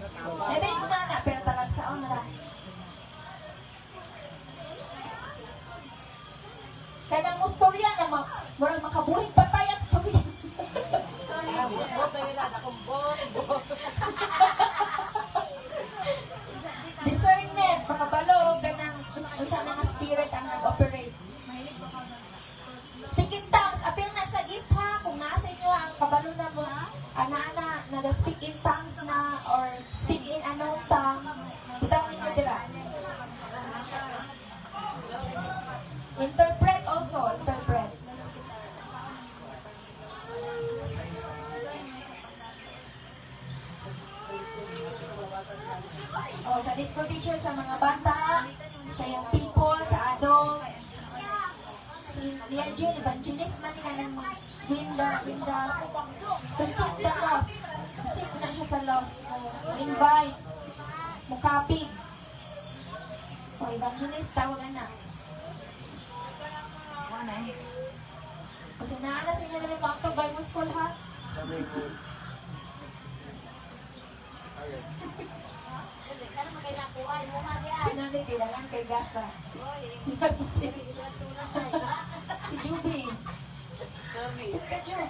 Dere mo na, pero talag sa onra. Kanang mustorya na murag makabuhi patay ang storya. Discernment, makabalo, ganang unsa mga spirit ang nag-operate. Speaking tongues, apil na sa gift ha, kung nasa inyo ang kabalo na mo, ana-ana, nag-speak in tongues na, or speak in anong tongue, bitawin nyo dira. Interpret also, interpret. Oh, sa disco teacher, sa mga bata, sa young people, sa adult, si Lianjun, evangelist man ka ng windows, to seek the lost, to seek na siya sa lost, invite, mukapig, o evangelist, tawag na. Kasi naana sa inyo na rin mga Bible School ha? Pinanay, kailangan kay Gasa. Si Juby. Is ka Jub?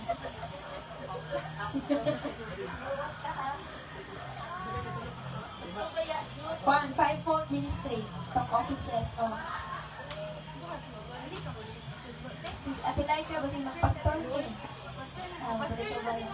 5-4 ministry. Top offices. Oh. Si Ate Laika, kasi mas pastor eh. Pwede ko ba yun?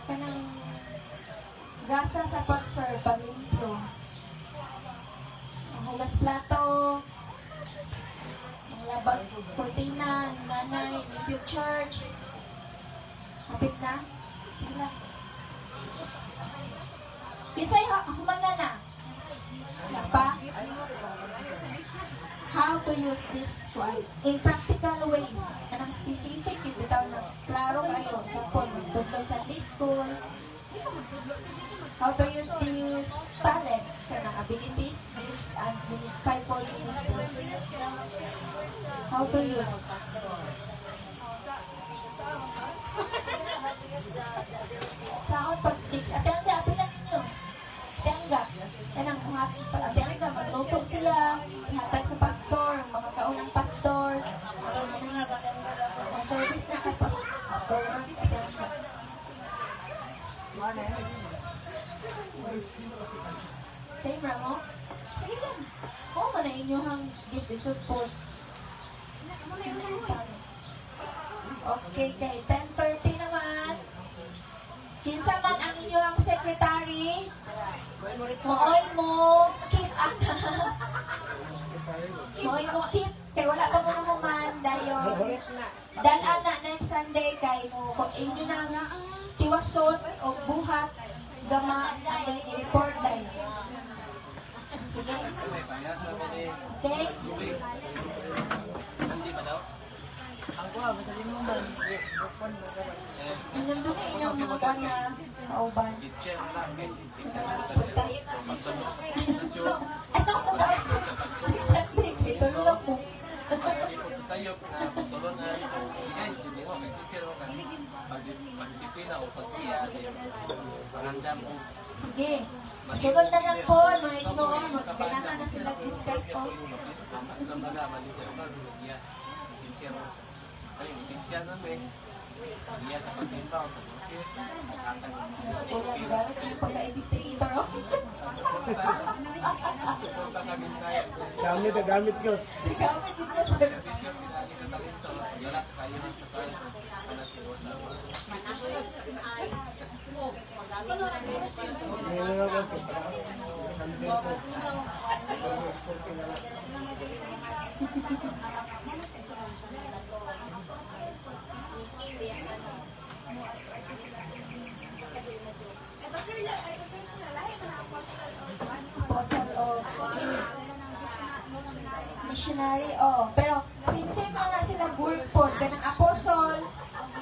Kanang gasa sa pag-serve, pag-limpyo. Ang hugas plato, ang labag kurtina, nanay, limpyo church. Hapit na? Sige lang. Bisay, humana na. Wala pa? How to use this one in practical ways. Anong specific, yung bitaw na klaro kayo sa form of tungkol sa school. How to use this talent, kanang abilities, gifts, and fivefold ministry. How to use. Sound pag sticks. Atengga, apilan ninyo. Atengga. Kanang atengga, magluto sila. Ihatag sa pastor, mga kaunang pastor. Ang service na kay pastor. Atengga. Same ra mo? Sige lang. Oo, man na inyong gifts i-support. Okay, kay 10:30 naman. Kinsa man ang inyong secretary? Mooy mo, keep ana. Mooy mo, keep. Kay wala pa mo naman, dayo. Dal ana next Sunday kay mo. Kung inyo na nga, tiwasot o buhat gama ang i-report dahil. Sige. Okay? Inyong dumi inyong mga kanya kauban. Ito po guys. Sa click, ito lang po. Sayop na pagtulunan o sige, hindi mo may teacher o pag-disiplina o pag-iya pangandam o Sige. Sunod na lang po, mga igsoon. Kailangan na sila discuss po. mas na baga malitir ka iya teacher ay sisya na be iya sa pagtisaw sa market pagkatang Kulang gamit yung pagka-investigator. Oh. suporta sa mensahe Gamit na gamit ko. Gamit yung nasa. servisyo pinali sa talento wala sa kayo ng sa tayo panatiwas Ngayon lang ako. Sandal ko. Apostle o missionary o pero sincere mo nga sila work po kanang apostle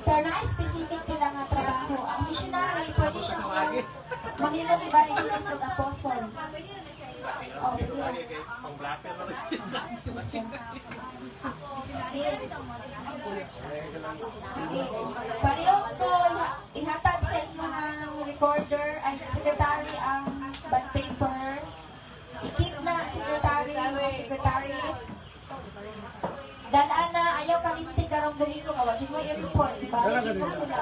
pero na specific nila nga trabaho ang missionary pwede siya manila di ba yung sa apostle o kay pang blacker na pareho ko ihatag sa inyo ng recorder ay secretary ang bad paper ikip na secretary mga secretaries dalaan na ayaw kalimtig karong Domingo kawa di mo yung report diba ikip mo sila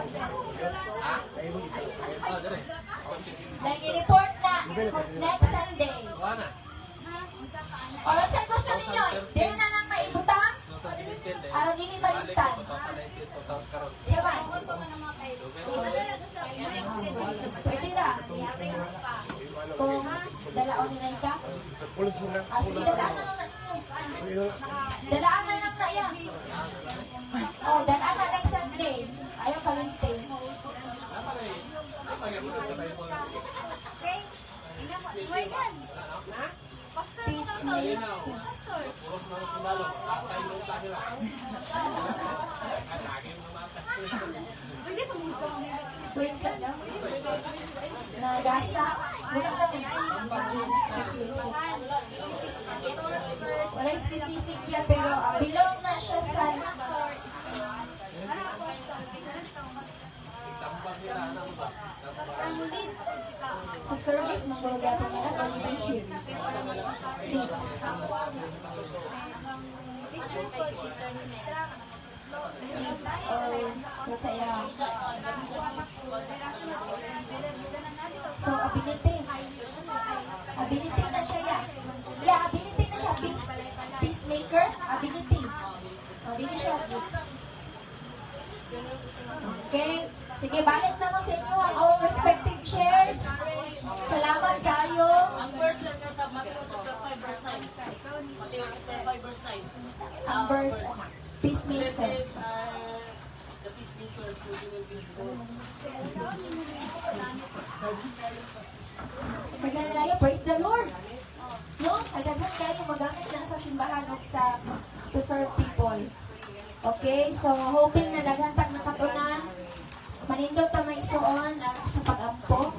nag-report na next Sunday wala o saan gusto ninyo dili na lang maibutang araw dili malimtan Yaman. Pwede na. Kung dalaon nila ka. Pulis mo lang. Sige, dalaan na lang na inyo. Dalaan na lang na yan. Oh, dalaan na next Sunday. Ayaw kalimtin. Peacemaker. Wait, sana. Nagasa. Wala wala specific yan, pero belong na siya sa sa service ng mga gato nila, volunteer. So, ability. Ability na siya yan. Wala, ability na siya. Peacemaker, ability. Ability siya. Okay. Sige, balik naman sa inyo ang our respective chairs. Salamat kayo. ang verse letter sa Matthew chapter 5 verse 9 Matthew chapter 5 verse 9 Ang verse, peacemaker. Blessed are the peacemakers who will be born. Maganda kayo, praise the Lord. No? Agad-agad kayo magamit na sa simbahan o sa to serve people. Okay, so hoping na daghantag na katunan. Manindot ta may isuon sa pag-ampo.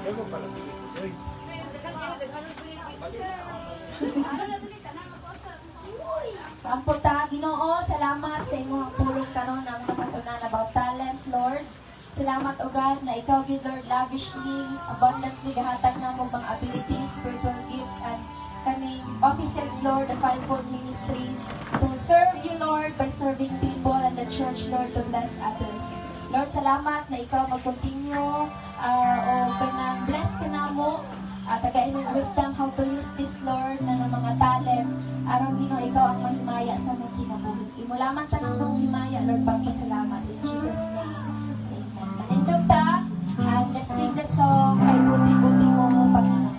Ano pala? Uy. Ampo ta, Ginoo, salamat sa imong pulong karon ang nakatunan about talent, Lord. Salamat o God na ikaw, good Lord, lavishly, abundantly, gahatag na mo mga abilities, spiritual gifts, and kaming offices, Lord, the fivefold ministry, to serve you, Lord, by serving people and the church, Lord, to bless others. Lord, salamat na ikaw mag-continue o kanang bless ka na mo tagain ng wisdom how to use this, Lord, na ng mga talent. Araw Ginoo, ikaw ang mahimaya sa mong kinabuhi. Imo lamang tanang mong himaya, Lord, pagpasalamat. In Jesus' name, amen. Manindog ta, and let's sing the song, Kay Buti-Buti Mo, Panginoon.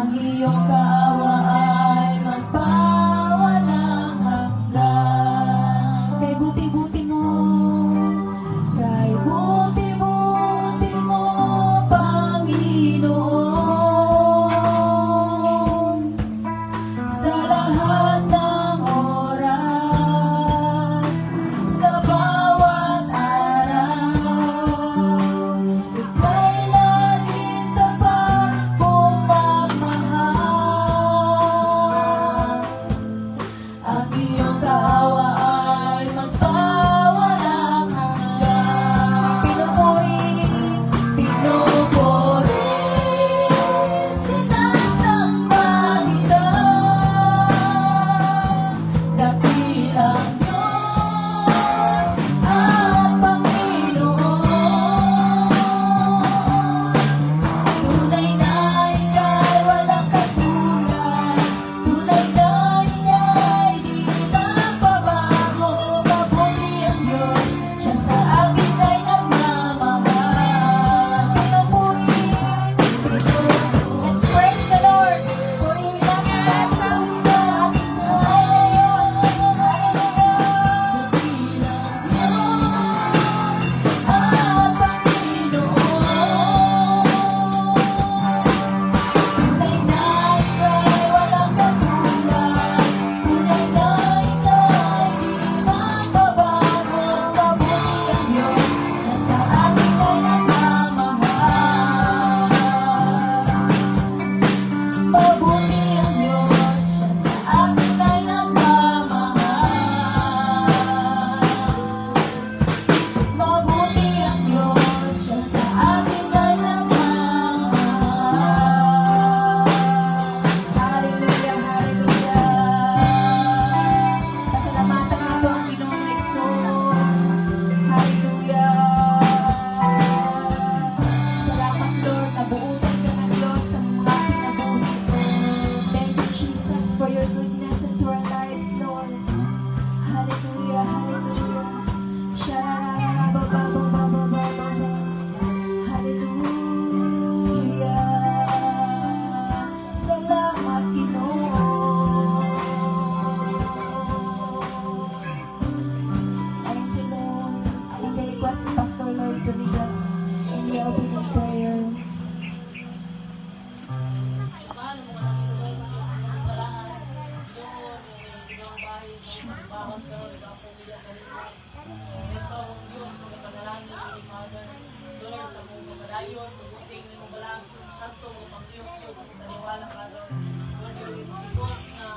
Ang iyong kaawa ay magpawalang hanggan. Kay buti-buti mo, kay buti-buti mo, Panginoon. Sa lahat ng oras, sa bawat araw, ika'y laging tapat kong magmahal. Ang iyong kaawa ay magpawalang hanggan. Pinupuri, sinasamba kita. Dakilang Diyos at Panginoon. Tunay na ika'y walang katulad. Tunay na ika'y di magbabago. Mabuti ang Diyos, siya sa akin ay nagmamahal. Pinupuri, let's praise the Lord. Purihin natin ang samba aking Diyos. Dakilang Diyos at Panginoon. Tunay na ika'y walang katulad. Tunay na ika'y di magbabago. Mabuti ang Diyos, siya sa akin ay nagmamahal. Mabuti ang Diyos, siya sa akin ay nagmamahal. Mabuti ang Diyos, siya sa akin ay nagmamahal. Hallelujah, hallelujah. Pasalamatan nato ang Ginoong Lexon. Hallelujah. Salamat, Lord, nabuutan ka ng Diyos sa mga kinabuhi. Thank you, Jesus, for your goodness into our lives, Lord. Hallelujah, hallelujah. Shararababababababa. Hallelujah. Salamat, Ginoon. Thank you, Lord. Request si Pastor Lloyd to lead us in the opening prayer. Paano mo ang tulong ng Diyos ng paraan? Doon, yung bahay, bawat karoon, ang pumilya sa rin mo. Ito ang Diyos, mga panalangin ni Father. Lord, sa mong pagpadayon, pag-uting ni mong balang, santo mo pag-iyong Diyos, sa mong taniwala ka, Lord. Lord, yung sigod na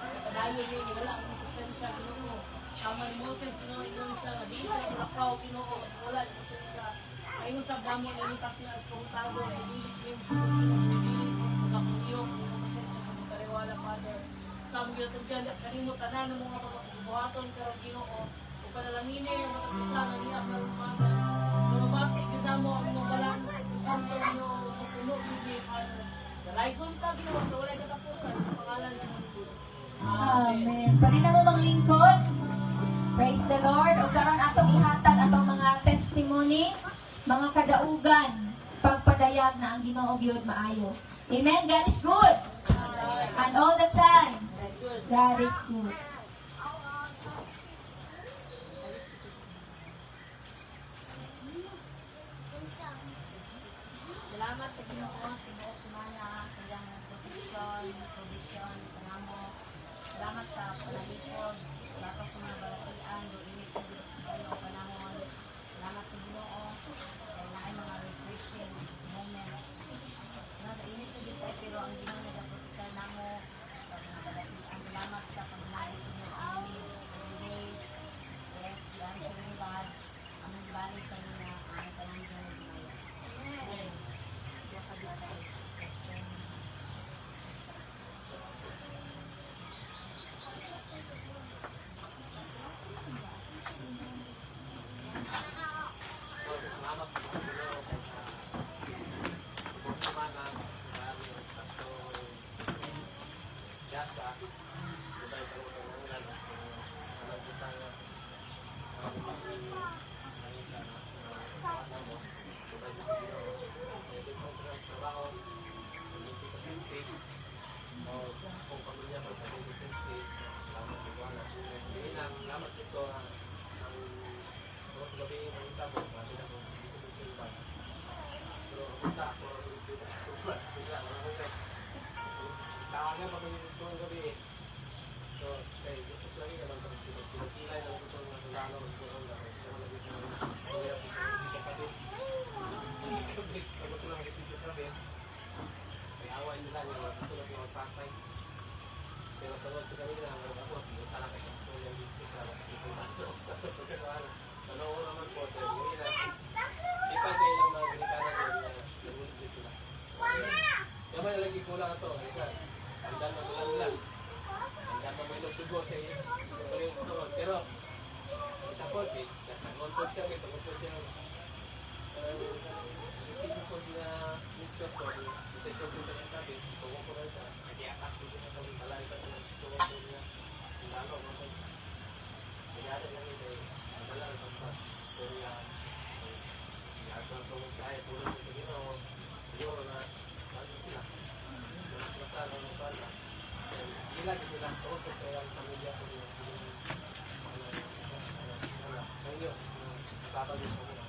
pagpadayon niyo, wala akong presensya, Ginoo. Tama ni Moses, Ginoo, ingon siya, nga di siya yung lakaw, Ginoo, wala yung presensya. Ayun sa damo, nalitak niya sa kong tago, nililit niyo sa kong pinag-ulit, pagkakuyong, presensya sa mong taniwala, Father. Sa mong ginatugyan, at kanimo tanan ng mga pagbuhaton, karong Ginoo, o panalangin niyo yung matapisa ng niyak na umaga. Manubati, ginamo ang mga balang, santo niyo, sa puno ni Father. Dalaygon ka, Ginoo, sa walay katapusan, sa pangalan ng Jesus. Amen. Pwede na mo bang lingkod? Praise the Lord. O karon atong ihatag atong mga testimony, mga kadaugan, pagpadayag na ang Ginoo gyud maayo. Amen. God is good. And all the time, God is good. Salamat sa Ginoo sa buong semana sa iyang provision, kanamo. Salamat sa panalikod, salamat sa mga balatian, doinit ko kayo panahon. Salamat sa Ginoo kay naay mga refreshing moments. Nadainit ko dito pero ang Ginoo nagaprotektar namo sa mga balatian. Salamat sa pagmamahal ninyo ang needs every day. Yes, we are serving God. Ang balik kanina ang kanang journey. Amen. State. Kung pamilya ko sa Quezon State, salamat po ba na. Hindi lang, salamat dito ang mga sa gabi ng tabo, natin ako dito sa Quezon. Pero punta ako dito sa Subat. Bigla, wala ko ito. Tawagan pa kami dito ang gabi. So, gusto ko lagi naman kami dito. Sinasilay lang ito ng lalo ng kurang lang. Kaya wala dito ng kaya po sa Sika Kabit. Sika Kabit. Pagod ko lang ang Sika Kabit. May awan nila niya. Gusto lang yung magpapay. Pero tawag sa kanila, ang ako, hindi talaga sa ako yung dito sa pagkakaroon. Ano ko naman po, hindi na. Di pa kayo lang mga Amerikana doon na nagulit din sila. Kaya may nalagi kulang ito. Handa na kulang lang. Handa na may nagsugo sa iyo. Pero, isa po, nag-control siya, nag-control siya. Isipin ko na nito ko, ito yung sabi sa sabi, ito ko na siya, nag-i-attack ko na kami palay pa na ito ko niya, ang lalo mo. Kaya lang ito, ang dala ang pagpa, kaya, ito ang kaya, tulad ko sa Ginoo, siguro na, ano sila, masala ng pala, ilag sila, tawag ko sa iyang pamilya ko niya, ang Diyos, nakapagin ko na.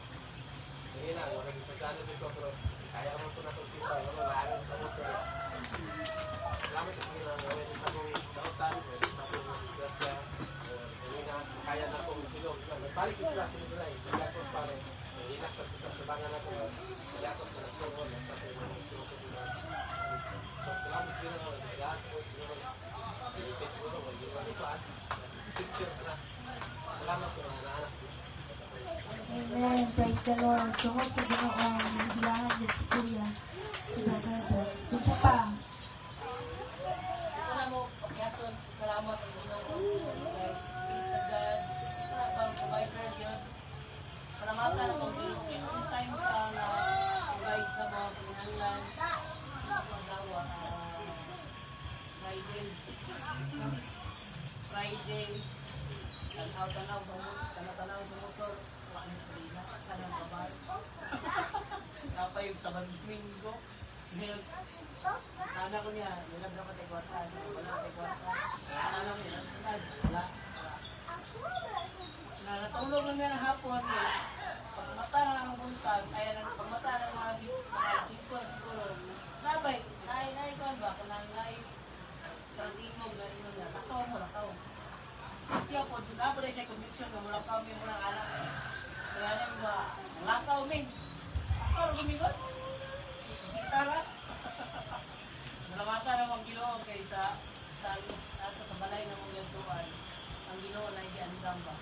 Hindi na, wala yung pagkano dito, pero kaya mo ito na itong sito, naaral sa mo, pero salamat sa mga gawin sa mong dautan, sa mong disgrasya, hindi na, kaya na itong silong. Nagbalik ko sila, sinigulay, nagyakot pa rin, inakot ko sa sabangan na ito, nagyakot ko na ito, pati na ito ko sila. So, salamat sila na, nag-aas ko, siguro, ilipis siguro, hindi mo nipaan, picture na, salamat ko na naanak ko. Amen. Praise the Lord. Tungkol sa Ginoong hilangan din si Kuya. Isa pa. Ito na mo, pagyason, salamat ang Ginoo. Guys, please sa God. Ito na pang provider yun. Salamatan ang Ginoo. Noong time sa na-provide sa mga pinanglan, pagdawa, Friday, tanaw-tanaw sa motor, wala sa lina, tanang babay. Tapay sa Minggo, nana ko niya, nilag na patigwata, wala patigwata. Nana ko niya, wala. Natulog lang niya ng hapon, pagmata na ng buntag, ay pagmata ng mga siguro, nabay, naikuan ba, kanang kasimog na ino na, lakaw. Siya po, dapat na siya conviction na mulakaw mo ng anak. Kaya nang ba, mulakaw min. Ako, gumigot. Sitara. Nalamata na mga Ginoo kaysa sa balay ng mga gantuan. Ang Ginoo na hindi andam ba.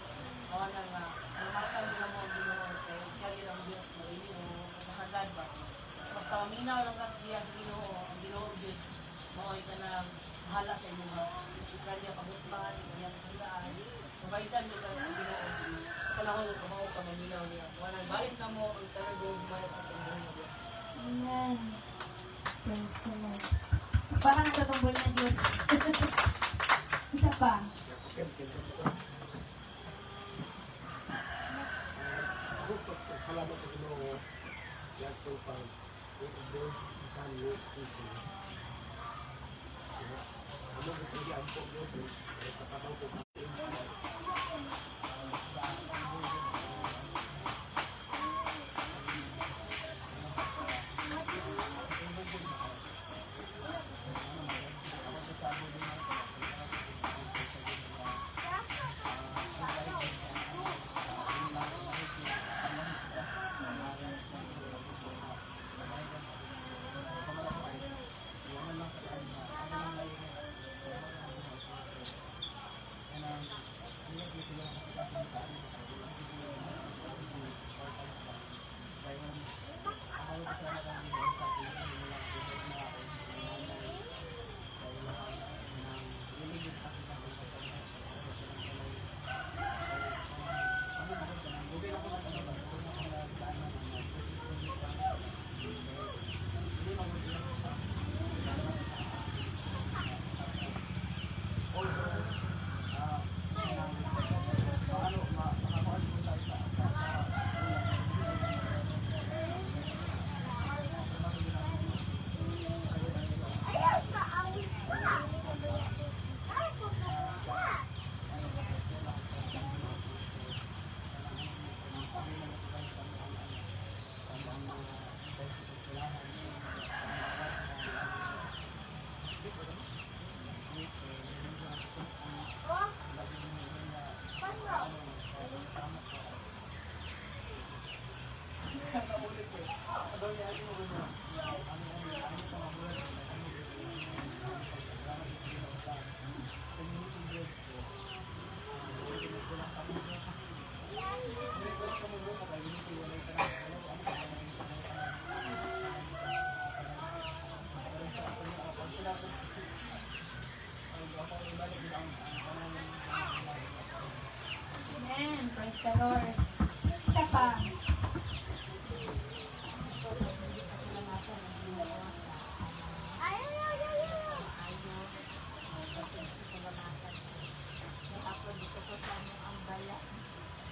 Kawa na nga, nalamata mo na mga Ginoo kaya siya rin ang Diyos na Ginoo, masagad ba. Basta minaw lang kasi diya sa Ginoo, ang Ginoo Diyos, maway ka na bahala sa inyo mga kanya pagutman, kanya kasandaan, mabaitan nila ang Ginoo. Sa panahon ng kumaw ka, maminaw niya. Kung balik na mo ang talagang gumaya sa Panginoon na Diyos. Amen. Praise the Lord. Baka nagtatumboy ng Diyos. Isa pa. Ako salamat sa Ginoo. Yan po pang i-ibig sa iyo isi. Amo ko hindi ang po yo, kapataw ko. the Lord. Isa pa. Tapos dito ko sa among ambala.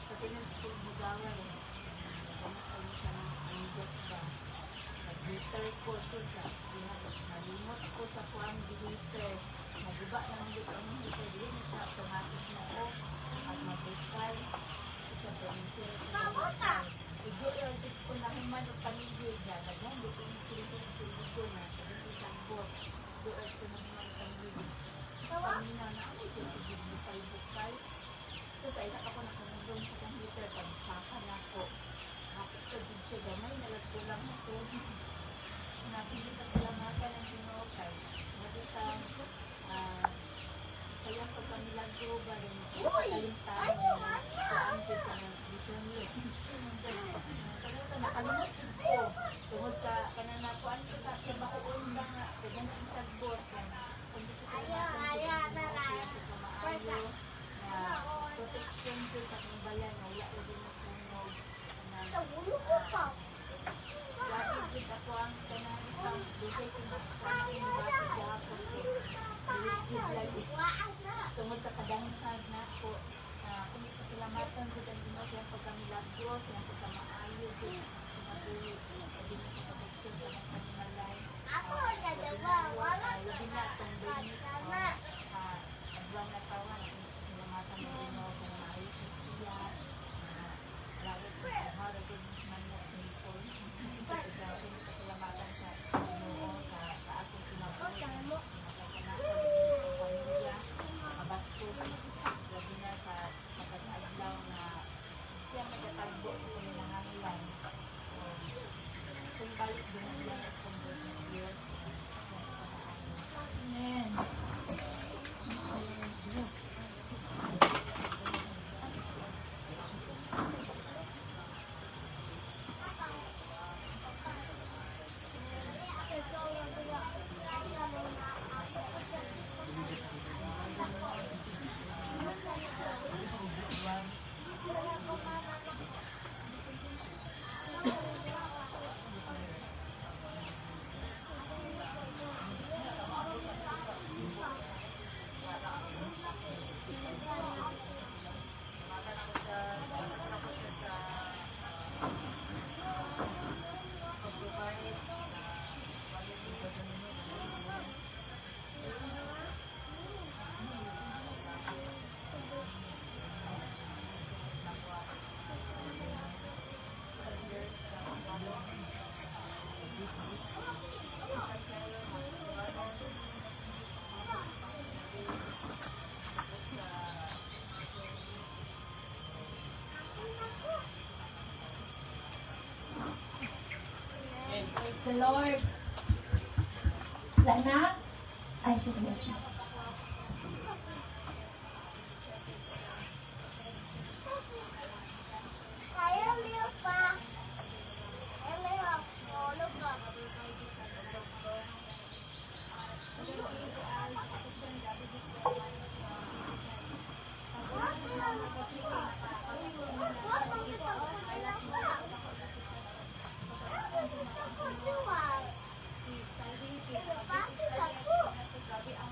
Sa tinutulog bugawan, kami siya ng anggos ba. Nag-heater ko sa nalimot ko sa kuang heater. Nagiba na ang dito ang heater. Diyan sa automatic na ko. At mag-heater. Sa printer. Igil ko na human o panigil dyan. Nagyan, dito yung silipin ko na. Sa isang bot. Doon ko na human o panigil. Pamina na ako ito sa bukay-bukay. So sa inak ako nakamundong sa computer, pag-saka na ako. Kapit ko din siya gamay, nalagpulang na so. Napili pa salamatan ng Ginoo kay matutang sayang pagpamilagro ba rin kalimtaan na kaampi ka ng disonyo. Nakalimot ko tungod sa kananapuan ko sa makuon ba nga kaya na ang sagbot kung dito sa maayo na protection ko sa kumbayan na wala ko din nasunog lagi din ako ang kananapuan bigay ko mas kanin bata gapon tungod sa kadanghan na ako kung pasalamatan ko din mo siyang pagkamilagro siyang pagkamaayo din matuloy din sa protection sa mga kanimalay labi na itong binis adwang na kawan pasalamatan mo din mo kung maayos siya lalo ko sa harap din man na sinipon pasalamatan sa Ginoo sa taasong kinabuhi pamilya makabasto labi na sa pagkakadlaw na siya magkatagbo sa pangangailangan kung balik binigyan at kung Diyos Amen. Praise the Lord. Wala na? Ay, ito na siya. Grabe ang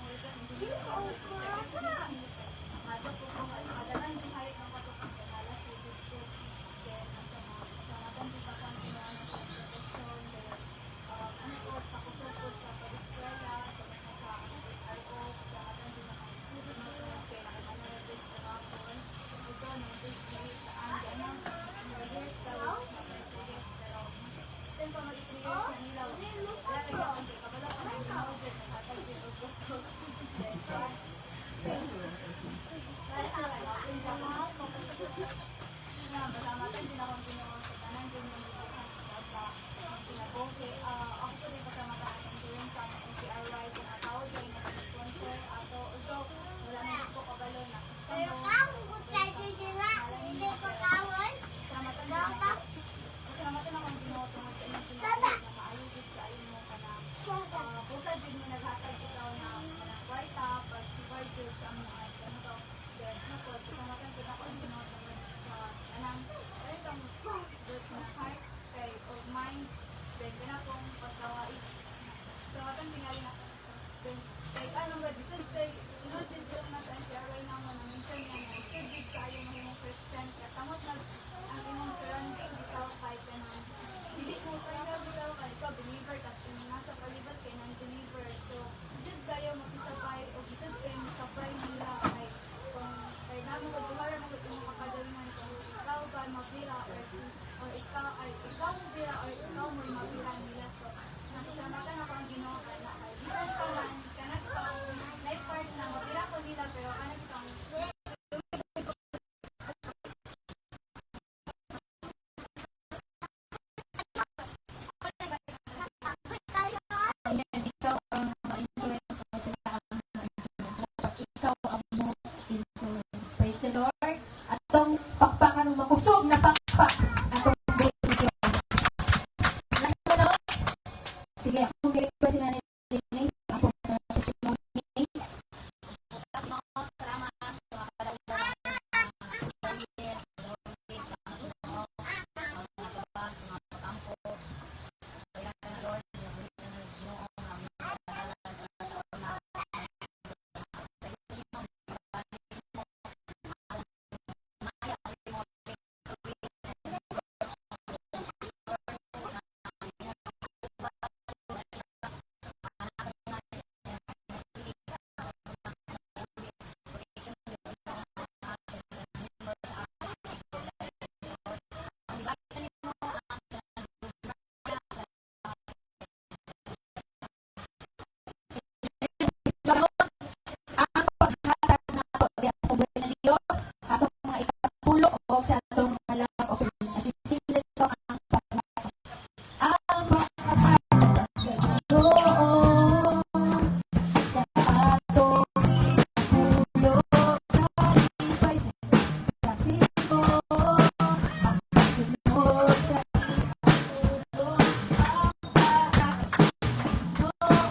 Like, ano ba, isod kay, inutid ko na tayo siya, away na mo, naminsan niya na, isod din tayo ng imong Christian, kaya tamot na ang imong surrounding, ikaw kahit ka nang, hindi mo kayo na bitaw ka, ikaw believer, kasi nasa palibot kayo ng believer, so, isod kayo makisabay, o isod kayo makasabay nila, like, kung, kaya namin ko, dumara na ko itong makakagalingan, kung ikaw ba mabira, or ikaw, ay, ikaw mo bira, or ikaw mo mabira nila, so, nakisalamatan ako ang ginawa ka na, ay, isod ka man, kanak pang, life part na, mabira ko nila, pero kanak pang, Ayan, ikaw ang ma-influence mo sila ang ikaw ang mo influence. Praise the Lord. At itong pakpakan ng makusog na pakpak atong buhay ni Diyos. Ano? Sige, akong request na nila akong testimony. Ang paghatag nato diya sa buhay ng Dios, atong mga ikatulog o sa atong mga love offering. As you see, ito ang paghatag. Ang paghatag sa Ginoo sa atong ikatulog, kalipay sa kasiko, ang pagsunod sa ikatulog, ang paghatag sa Ginoo.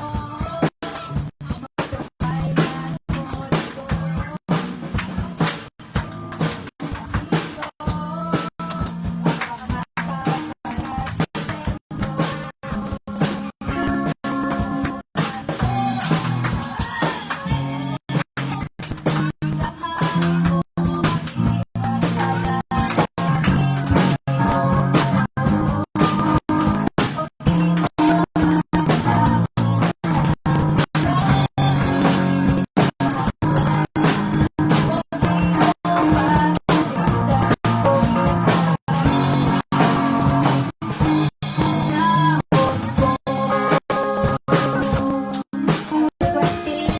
Requesting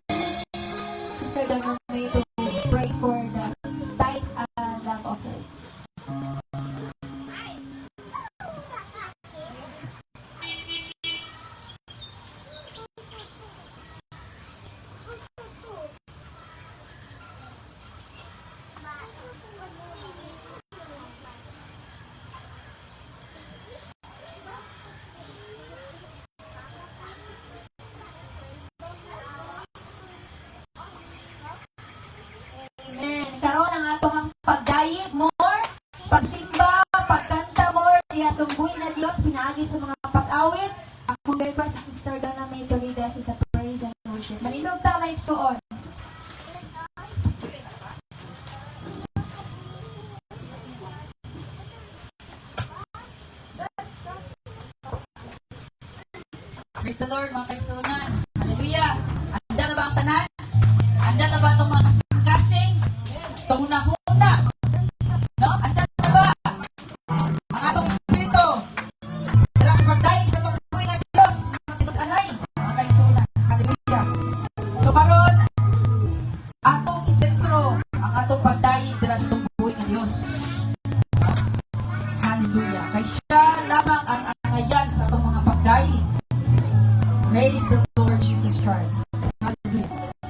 Sister Darnay to pray for the tithes and love offering. Amen. Karon ang atong ang pagdayeg more, pagsimba, pagkanta more, diya sa buhay na Dios, pinaagi sa mga pag-awit. Akong request si Sister Donna May to lead us in the praise and worship. Maninog ta like suon. Praise the Lord, mga kaigsunan. Hallelujah. Anda na ba ang tanan? Anda na ba itong mga kasing-kasing? Itong huna-huna? No? Anda na ba? Ang atong espiritu. Dalas pagdaing sa pagbuhay ng Diyos. Mga tinag-alay, mga kaigsunan. Hallelujah. So karon, atong isentro ang atong pagdaing dalas sa pagbuhay ng Diyos. Hallelujah. Kay siya lamang ang angayan sa atong mga pagdaing. Praise the Lord Jesus Christ. Hallelujah.